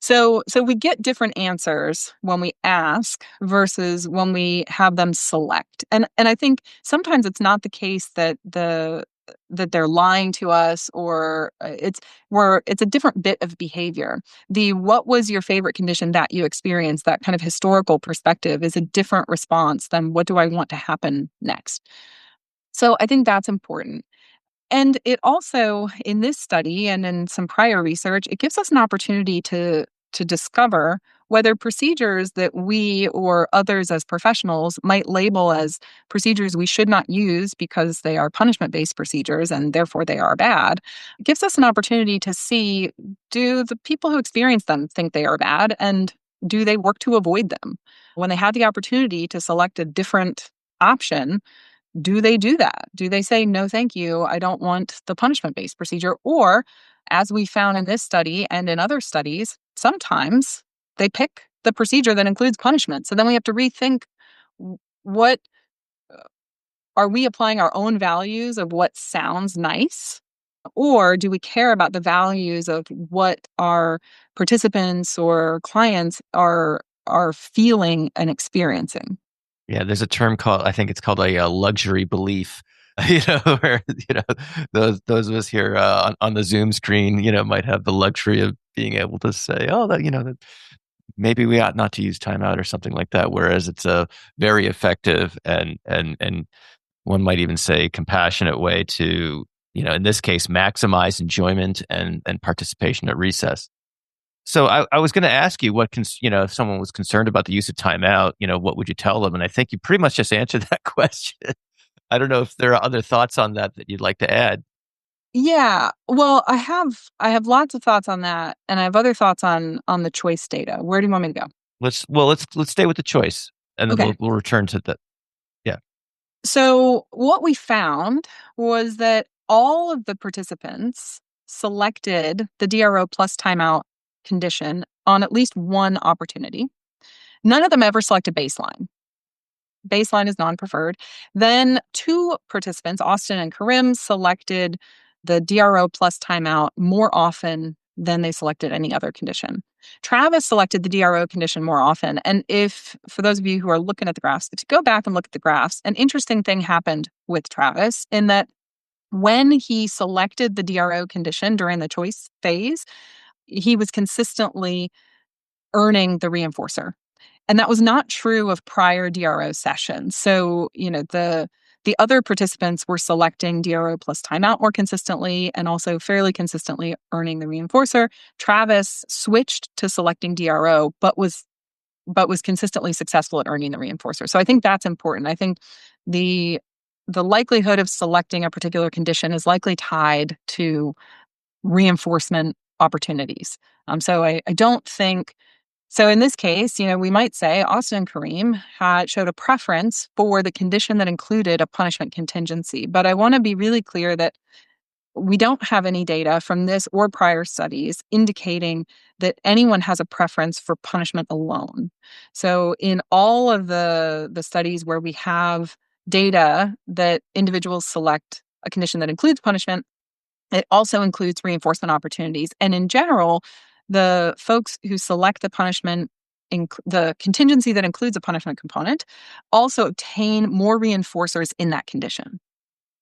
So we get different answers when we ask versus when we have them select. And I think sometimes it's not the case that they're lying to us, or it's a different bit of behavior. What was your favorite condition that you experienced, that kind of historical perspective, is a different response than what do I want to happen next. So I think that's important. And it also, in this study and in some prior research, it gives us an opportunity to discover whether procedures that we or others as professionals might label as procedures we should not use because they are punishment-based procedures and therefore they are bad, it gives us an opportunity to see, do the people who experience them think they are bad, and do they work to avoid them? When they have the opportunity to select a different option, do they do that? Do they say, no, thank you, I don't want the punishment-based procedure? Or, as we found in this study and in other studies, sometimes they pick the procedure that includes punishment. So then we have to rethink, what are we applying our own values of what sounds nice? Or do we care about the values of what our participants or clients are feeling and experiencing? Yeah, there's a term called, I think it's called a luxury belief. Where those of us here on the Zoom screen, might have the luxury of being able to say, oh, that maybe we ought not to use timeout or something like that. Whereas it's a very effective and one might even say compassionate way to, in this case, maximize enjoyment and participation at recess. So I was going to ask you if someone was concerned about the use of timeout, what would you tell them? And I think you pretty much just answered that question. I don't know if there are other thoughts on that you'd like to add. Yeah, well, I have lots of thoughts on that, and I have other thoughts on the choice data. Where do you want me to go? Let's stay with the choice, and then Okay. we'll return to that. Yeah. So what we found was that all of the participants selected the DRO plus timeout condition on at least one opportunity. None of them ever selected baseline. Baseline is non-preferred. Then 2 participants, Austin and Karim, selected the DRO plus timeout more often than they selected any other condition. Travis selected the DRO condition more often. And for those of you who are looking at the graphs, to go back and look at the graphs, an interesting thing happened with Travis in that when he selected the DRO condition during the choice phase, he was consistently earning the reinforcer. And that was not true of prior DRO sessions. So, the other participants were selecting DRO plus timeout more consistently and also fairly consistently earning the reinforcer. Travis switched to selecting DRO, but was consistently successful at earning the reinforcer. So I think that's important. I think the likelihood of selecting a particular condition is likely tied to reinforcement opportunities. So I don't think. So in this case, we might say Austin and Kareem showed a preference for the condition that included a punishment contingency. But I want to be really clear that we don't have any data from this or prior studies indicating that anyone has a preference for punishment alone. So in all of the studies where we have data that individuals select a condition that includes punishment, it also includes reinforcement opportunities. And in general, the folks who select the punishment, the contingency that includes a punishment component, also obtain more reinforcers in that condition.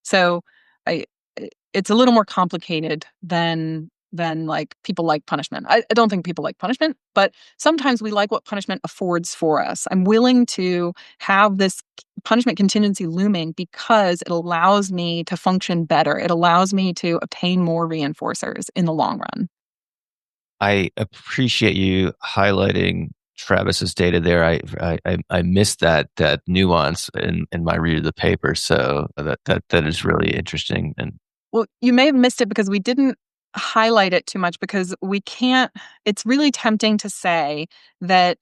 So it's a little more complicated than like people like punishment. I don't think people like punishment, but sometimes we like what punishment affords for us. I'm willing to have this punishment contingency looming because it allows me to function better. It allows me to obtain more reinforcers in the long run. I appreciate you highlighting Travis's data there. I missed that nuance in my read of the paper. So that is really interesting. And well, you may have missed it because we didn't highlight it too much because we can't. It's really tempting to say that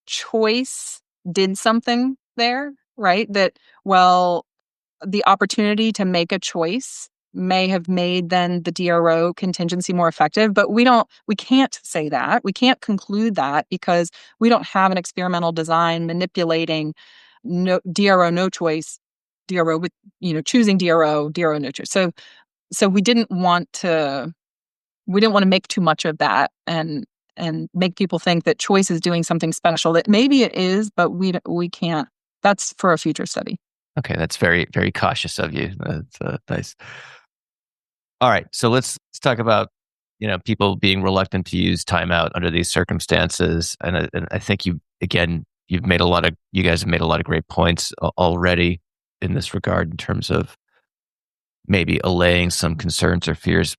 choice did something there, right? That, well, the opportunity to make a choice may have made then the DRO contingency more effective, but we can't say that. We can't conclude that because we don't have an experimental design manipulating DRO no choice, DRO with, choosing DRO no choice. So we didn't want to make too much of that and make people think that choice is doing something special that maybe it is, but we can't. That's for a future study. Okay, that's very, very cautious of you. That's nice. All right, so let's talk about people being reluctant to use timeout under these circumstances, and I think you guys have made a lot of great points already in this regard in terms of maybe allaying some concerns or fears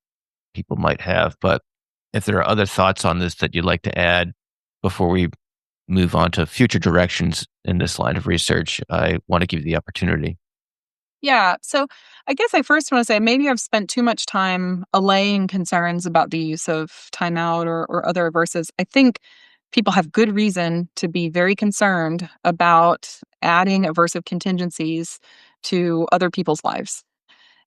people might have. But if there are other thoughts on this that you'd like to add before we move on to future directions in this line of research, I want to give you the opportunity. Yeah. So I guess I first want to say maybe I've spent too much time allaying concerns about the use of timeout or other aversives. I think people have good reason to be very concerned about adding aversive contingencies to other people's lives.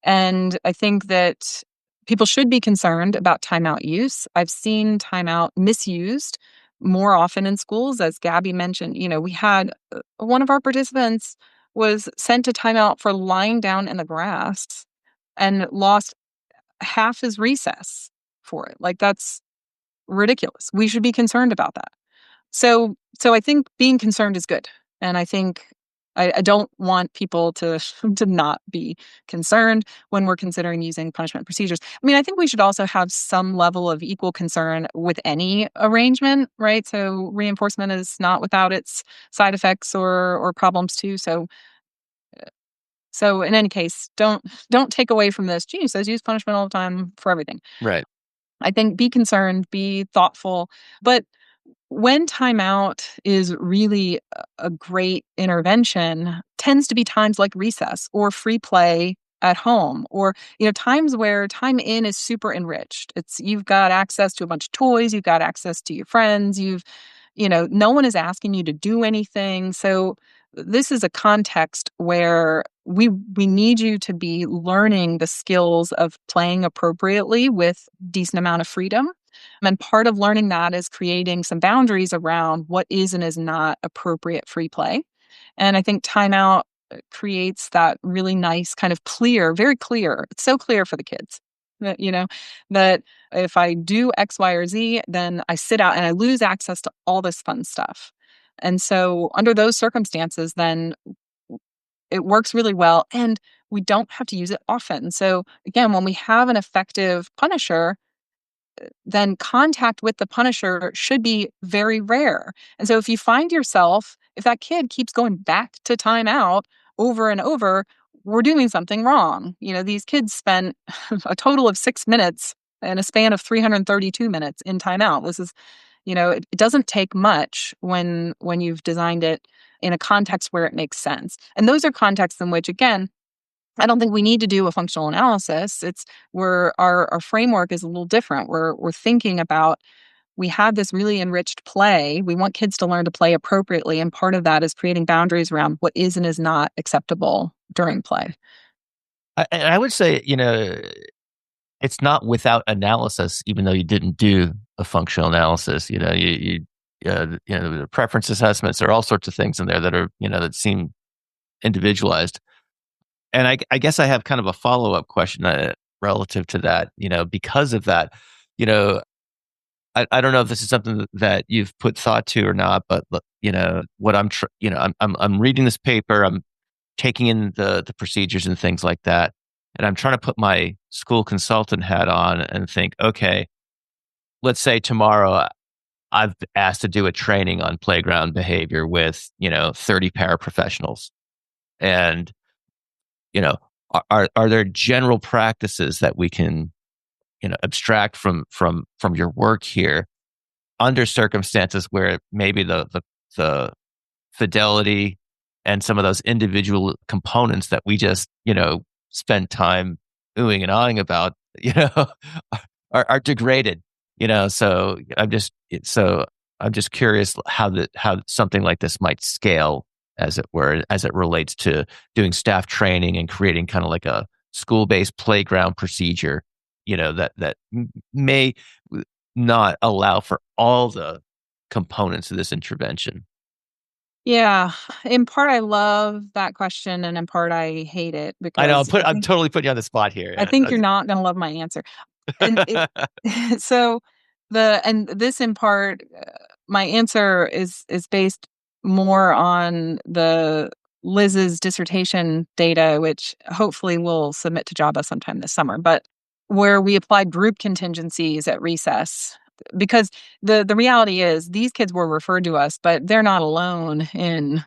And I think that people should be concerned about timeout use. I've seen timeout misused more often in schools. As Gabby mentioned, we had one of our participants was sent to timeout for lying down in the grass and lost half his recess for it. Like, that's ridiculous. We should be concerned about that. So I think being concerned is good. And I think I don't want people to not be concerned when we're considering using punishment procedures. I mean, I think we should also have some level of equal concern with any arrangement, right? So reinforcement is not without its side effects or problems too. So in any case, don't take away from this. Jeannie says use punishment all the time for everything. Right. I think be concerned, be thoughtful, but when timeout is really a great intervention, tends to be times like recess or free play at home, or times where time in is super enriched. You've got access to a bunch of toys, you've got access to your friends, no one is asking you to do anything. So this is a context where we need you to be learning the skills of playing appropriately with decent amount of freedom. And part of learning that is creating some boundaries around what is and is not appropriate free play. And I think timeout creates that really nice kind of clear, very clear. It's so clear for the kids that, that if I do X, Y, or Z, then I sit out and I lose access to all this fun stuff. And so under those circumstances, then it works really well and we don't have to use it often. So again, when we have an effective punisher, then contact with the punisher should be very rare. And so if you find yourself, if that kid keeps going back to timeout over and over, we're doing something wrong. These kids spent a total of 6 minutes in a span of 332 minutes in timeout. This is, it doesn't take much when you've designed it in a context where it makes sense. And those are contexts in which, again, I don't think we need to do a functional analysis. It's where our framework is a little different. We're thinking about, we have this really enriched play. We want kids to learn to play appropriately. And part of that is creating boundaries around what is and is not acceptable during play. I would say, it's not without analysis, even though you didn't do a functional analysis. The preference assessments, there are all sorts of things in there that are, that seem individualized. And I guess I have kind of a follow-up question relative to that, because of that, I don't know if this is something that you've put thought to or not, but what I'm reading this paper, I'm taking in the procedures and things like that. And I'm trying to put my school consultant hat on and think, okay, let's say tomorrow I've asked to do a training on playground behavior with, 30 paraprofessionals. And, are there general practices that we can, abstract from your work here under circumstances where maybe the fidelity and some of those individual components that we just, spend time oohing and ahhing about, are degraded, so I'm just curious how something like this might scale, as it were, as it relates to doing staff training and creating kind of like a school-based playground procedure, that may not allow for all the components of this intervention. Yeah. In part, I love that question, and in part, I hate it because I know I'm totally putting you on the spot here. I think you're not going to love my answer. And so this in part, my answer is based more on the Liz's dissertation data, which hopefully we'll submit to JABA sometime this summer, but where we applied group contingencies at recess. Because the reality is these kids were referred to us, but they're not alone in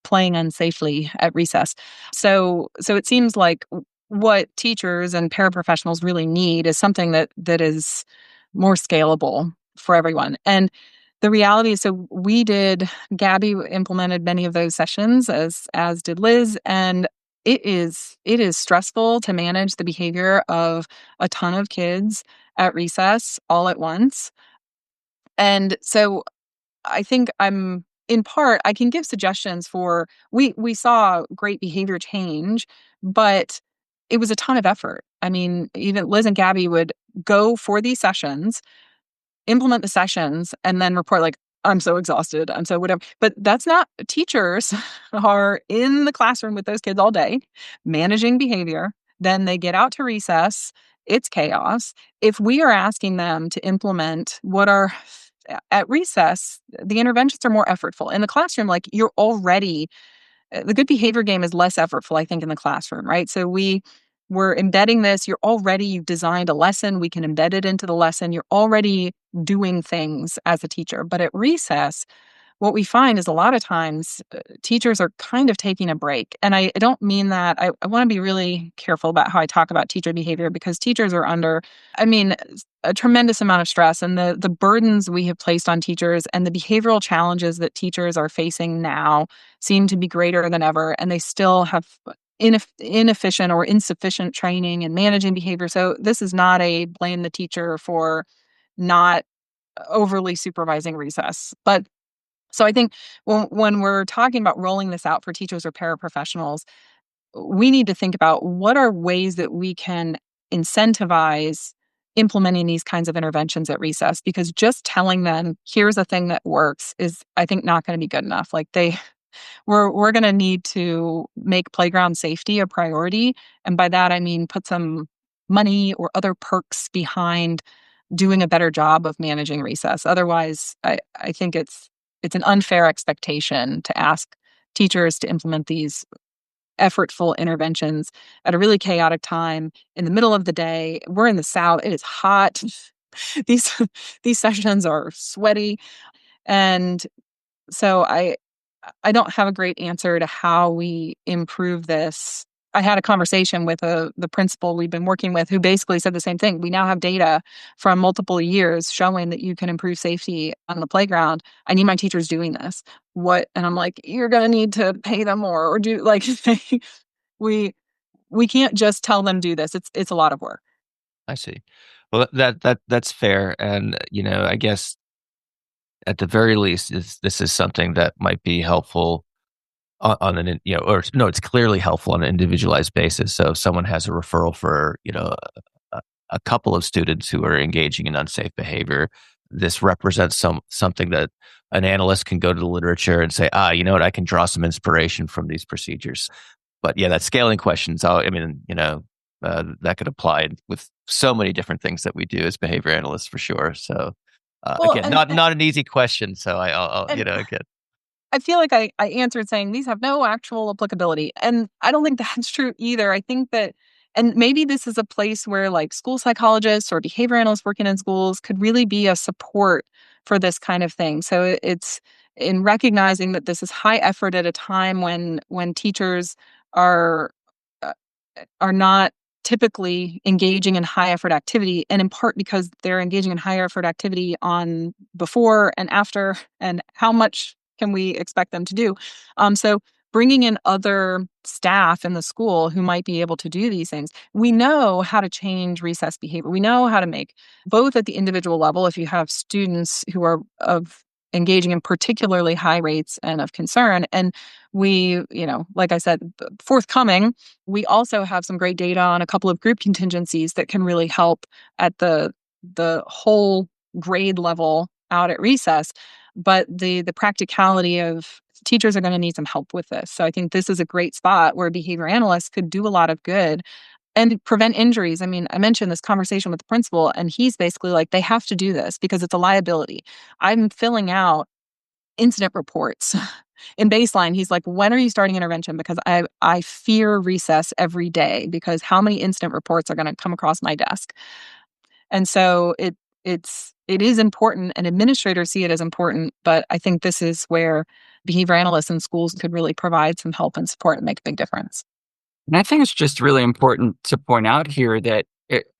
playing unsafely at recess. So it seems like what teachers and paraprofessionals really need is something that is more scalable for everyone. And the reality is, so Gabby implemented many of those sessions as did Liz, and it is stressful to manage the behavior of a ton of kids at recess all at once. And so I think I'm in part, I can give suggestions for, we saw great behavior change, but it was a ton of effort. I mean, even Liz and Gabby would go for these sessions, implement the sessions, and then report like, I'm so exhausted, I'm so whatever. But that's not, teachers are in the classroom with those kids all day, managing behavior. Then they get out to recess. It's chaos. If we are asking them to implement what are at recess, the interventions are more effortful. In the classroom, like, you're already, the good behavior game is less effortful, I think, in the classroom, right? So we're embedding this. You've designed a lesson. We can embed it into the lesson. You're already doing things as a teacher. But at recess, what we find is a lot of times teachers are kind of taking a break. And I don't mean that. I want to be really careful about how I talk about teacher behavior, because teachers are under, I mean, a tremendous amount of stress, and the burdens we have placed on teachers and the behavioral challenges that teachers are facing now seem to be greater than ever. And they still have inefficient or insufficient training and managing behavior. So this is not a blame the teacher for not overly supervising recess. But so I think when we're talking about rolling this out for teachers or paraprofessionals, we need to think about what are ways that we can incentivize implementing these kinds of interventions at recess, because just telling them, here's a thing that works, is, I think, not going to be good enough. Like, we're going to need to make playground safety a priority. And by that, I mean, put some money or other perks behind doing a better job of managing recess. Otherwise, I think it's an unfair expectation to ask teachers to implement these effortful interventions at a really chaotic time in the middle of the day. We're in the South. It is hot. These sessions are sweaty. And so I don't have a great answer to how we improve this. I had a conversation with the principal we've been working with, who basically said the same thing. We now have data from multiple years showing that you can improve safety on the playground. I need my teachers doing this. What? And I'm like, you're going to need to pay them more, or do, like, we can't just tell them do this. It's a lot of work. I see. Well, that's fair. And, I guess at the very least, this is something that might be helpful on an, or no, it's clearly helpful on an individualized basis. So if someone has a referral for, a couple of students who are engaging in unsafe behavior, this represents something that an analyst can go to the literature and say, you know what, I can draw some inspiration from these procedures. But yeah, that scaling question, that could apply with so many different things that we do as behavior analysts, for sure. So again, not an easy question. So I'll again. I feel like I answered saying these have no actual applicability. And I don't think that's true either. I think that, and maybe this is a place where, like, school psychologists or behavior analysts working in schools could really be a support for this kind of thing. So it's in recognizing that this is high effort at a time when teachers are not typically engaging in high effort activity, and in part because they're engaging in high effort activity on before and after, and how much can we expect them to do? So bringing in other staff in the school who might be able to do these things. We know how to change recess behavior. We know how to make, both at the individual level, if you have students who are engaging in particularly high rates and of concern. And we, like I said, forthcoming, we also have some great data on a couple of group contingencies that can really help at the whole grade level out at recess. But the practicality of teachers are going to need some help with this. So I think this is a great spot where behavior analysts could do a lot of good and prevent injuries. I mean, I mentioned this conversation with the principal, and he's basically like, they have to do this because it's a liability. I'm filling out incident reports. In baseline, he's like, when are you starting intervention? Because I fear recess every day, because how many incident reports are going to come across my desk? And so it is important, and administrators see it as important, but I think this is where behavior analysts in schools could really provide some help and support and make a big difference. And I think it's just really important to point out here that,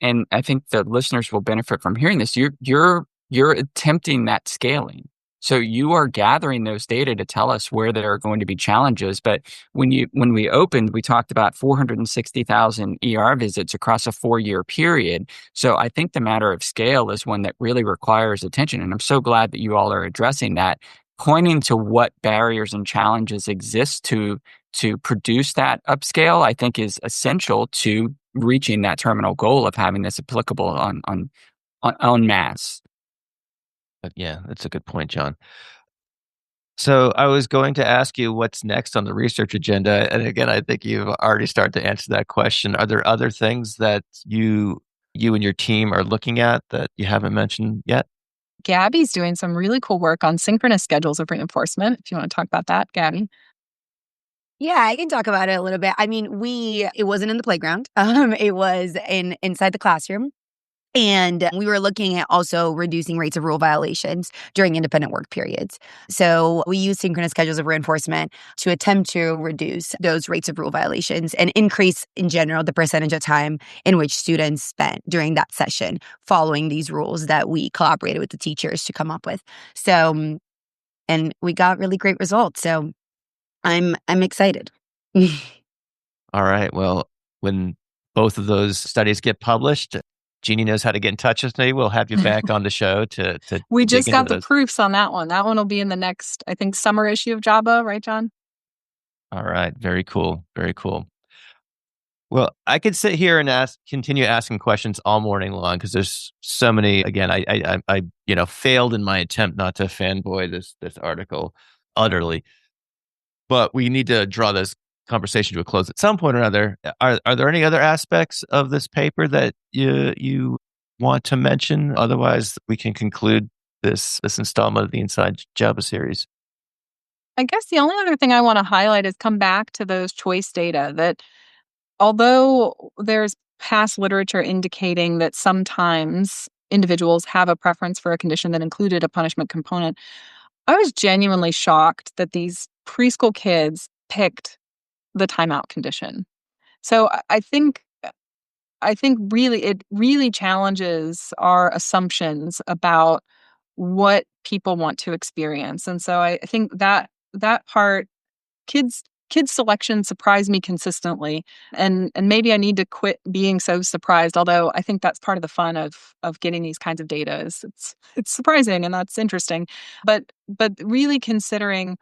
and I think the listeners will benefit from hearing this, you're attempting that scaling. So you are gathering those data to tell us where there are going to be challenges. But when we opened, we talked about 460,000 ER visits across a 4-year period. So I think the matter of scale is one that really requires attention. And I'm so glad that you all are addressing that. pointing to what barriers and challenges exist to produce that upscale, I think is essential to reaching that terminal goal of having this applicable on mass. But yeah, that's a good point, John. So I was going to ask you what's next on the research agenda. And again, I think you've already started to answer that question. Are there other things that you and your team are looking at that you haven't mentioned yet? Gabby's doing some really cool work on synchronous schedules of reinforcement. If you want to talk about that, Gabby. Yeah, I can talk about it a little bit. I mean, it wasn't in the playground. It was inside the classroom. And we were looking at also reducing rates of rule violations during independent work periods. So we use synchronous schedules of reinforcement to attempt to reduce those rates of rule violations and increase, in general, the percentage of time in which students spent during that session following these rules that we collaborated with the teachers to come up with. So, and we got really great results. So I'm excited. All right. Well, when both of those studies get published, Jeannie knows how to get in touch with me. We'll have you back on the show to We just dig got into the those. proofs on that one. That one will be in the next, I think, summer issue of JABA, right, John? All right. Very cool. Very cool. Well, I could sit here and continue asking questions all morning long because there's so many. Again, I failed in my attempt not to fanboy this article utterly, but we need to draw this conversation to a close at some point or another. Are there any other aspects of this paper that you want to mention? Otherwise, we can conclude this installment of the Inside JABA series. I guess the only other thing I want to highlight is come back to those choice data that although there's past literature indicating that sometimes individuals have a preference for a condition that included a punishment component, I was genuinely shocked that these preschool kids picked the timeout condition. So I think really it really challenges our assumptions about what people want to experience. And so I think that part, kids selection surprised me consistently. And maybe I need to quit being so surprised, although I think that's part of the fun of getting these kinds of data is it's surprising and that's interesting. But really considering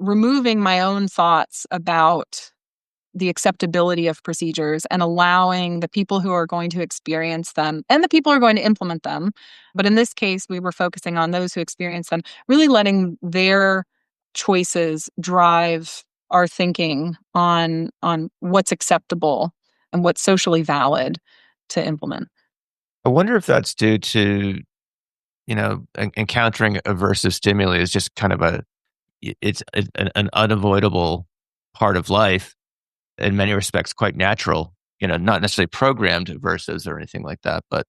removing my own thoughts about the acceptability of procedures and allowing the people who are going to experience them and the people who are going to implement them. But in this case, we were focusing on those who experience them, really letting their choices drive our thinking on what's acceptable and what's socially valid to implement. I wonder if that's due to encountering aversive stimuli is just kind of it's an unavoidable part of life. In many respects, quite natural, not necessarily programmed aversives or anything like that, but,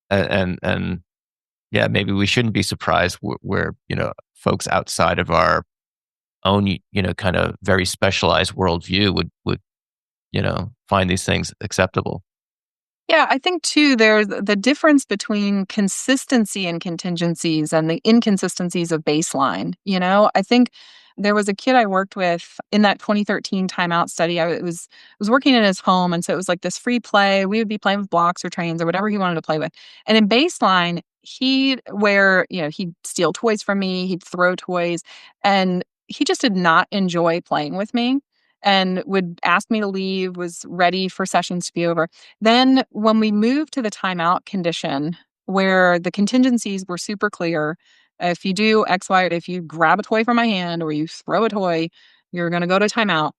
and yeah, maybe we shouldn't be surprised where, folks outside of our own, kind of very specialized worldview would, find these things acceptable. Yeah, I think too, there's the difference between consistency and contingencies and the inconsistencies of baseline. I think there was a kid I worked with in that 2013 timeout study. I was working in his home. And so it was like this free play. We would be playing with blocks or trains or whatever he wanted to play with. And in baseline, he'd steal toys from me. He'd throw toys. And he just did not enjoy playing with me and would ask me to leave, was ready for sessions to be over. Then when we moved to the timeout condition where the contingencies were super clear, if you do X, Y, if you grab a toy from my hand or you throw a toy, you're going to go to timeout.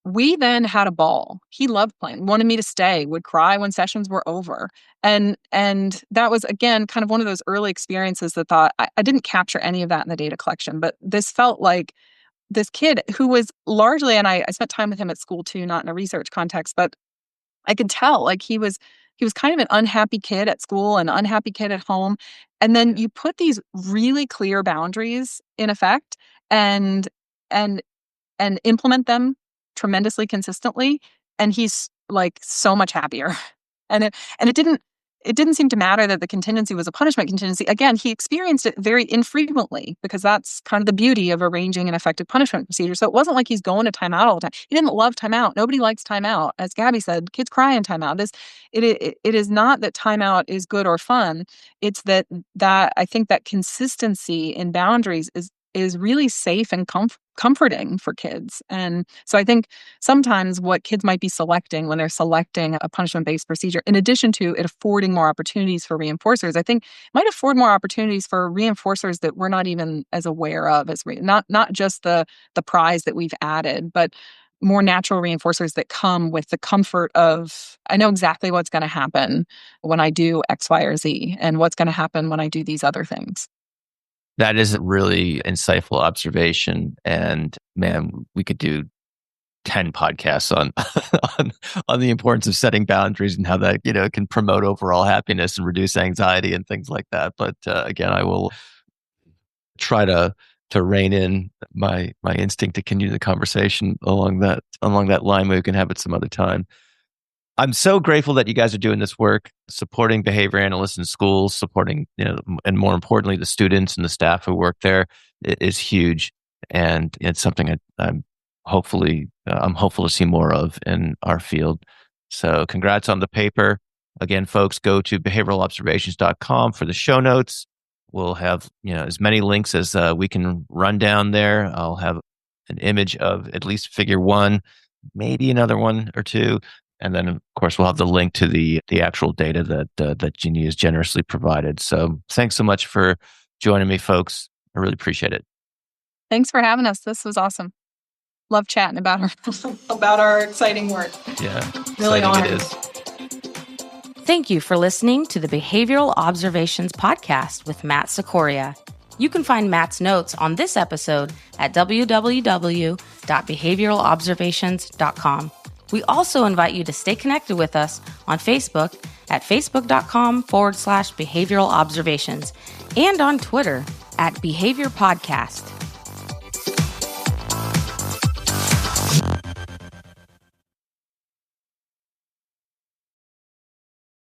We then had a ball. He loved playing, wanted me to stay, would cry when sessions were over. And that was, again, kind of one of those early experiences that thought, I didn't capture any of that in the data collection, but this felt like this kid who was largely, and I spent time with him at school too, not in a research context, but I could tell like he was kind of an unhappy kid at school, an unhappy kid at home. And then you put these really clear boundaries in effect and implement them tremendously consistently. And he's like so much happier. And it didn't seem to matter that the contingency was a punishment contingency. Again, he experienced it very infrequently because that's kind of the beauty of arranging an effective punishment procedure. So it wasn't like he's going to timeout all the time. He didn't love timeout. Nobody likes timeout. As Gabby said, kids cry in timeout. It is not that timeout is good or fun. It's that I think that consistency in boundaries is really safe and comforting for kids. And so I think sometimes what kids might be selecting when they're selecting a punishment-based procedure, in addition to it affording more opportunities for reinforcers, I think it might afford more opportunities for reinforcers that we're not even as aware of, as not just the prize that we've added, but more natural reinforcers that come with the comfort of, I know exactly what's going to happen when I do X, Y, or Z, and what's going to happen when I do these other things. That is a really insightful observation. And man, we could do 10 podcasts on the importance of setting boundaries and how that, can promote overall happiness and reduce anxiety and things like that. But again, I will try to rein in my instinct to continue the conversation along that line. We can have it some other time. I'm so grateful that you guys are doing this work, supporting behavior analysts in schools, supporting, and more importantly, the students and the staff who work there is huge. And it's something I'm hopeful to see more of in our field. So congrats on the paper. Again, folks, go to behavioralobservations.com for the show notes. We'll have, as many links as we can run down there. I'll have an image of at least figure 1, maybe another one or two. And then, of course, we'll have the link to the actual data that Jeannie has generously provided. So thanks so much for joining me, folks. I really appreciate it. Thanks for having us. This was awesome. Love chatting about our exciting work. Yeah, really honored. It is. Thank you for listening to the Behavioral Observations podcast with Matt Sikoria. You can find Matt's notes on this episode at www.behavioralobservations.com. We also invite you to stay connected with us on Facebook at facebook.com/behavioral observations and on Twitter at Behavior Podcast.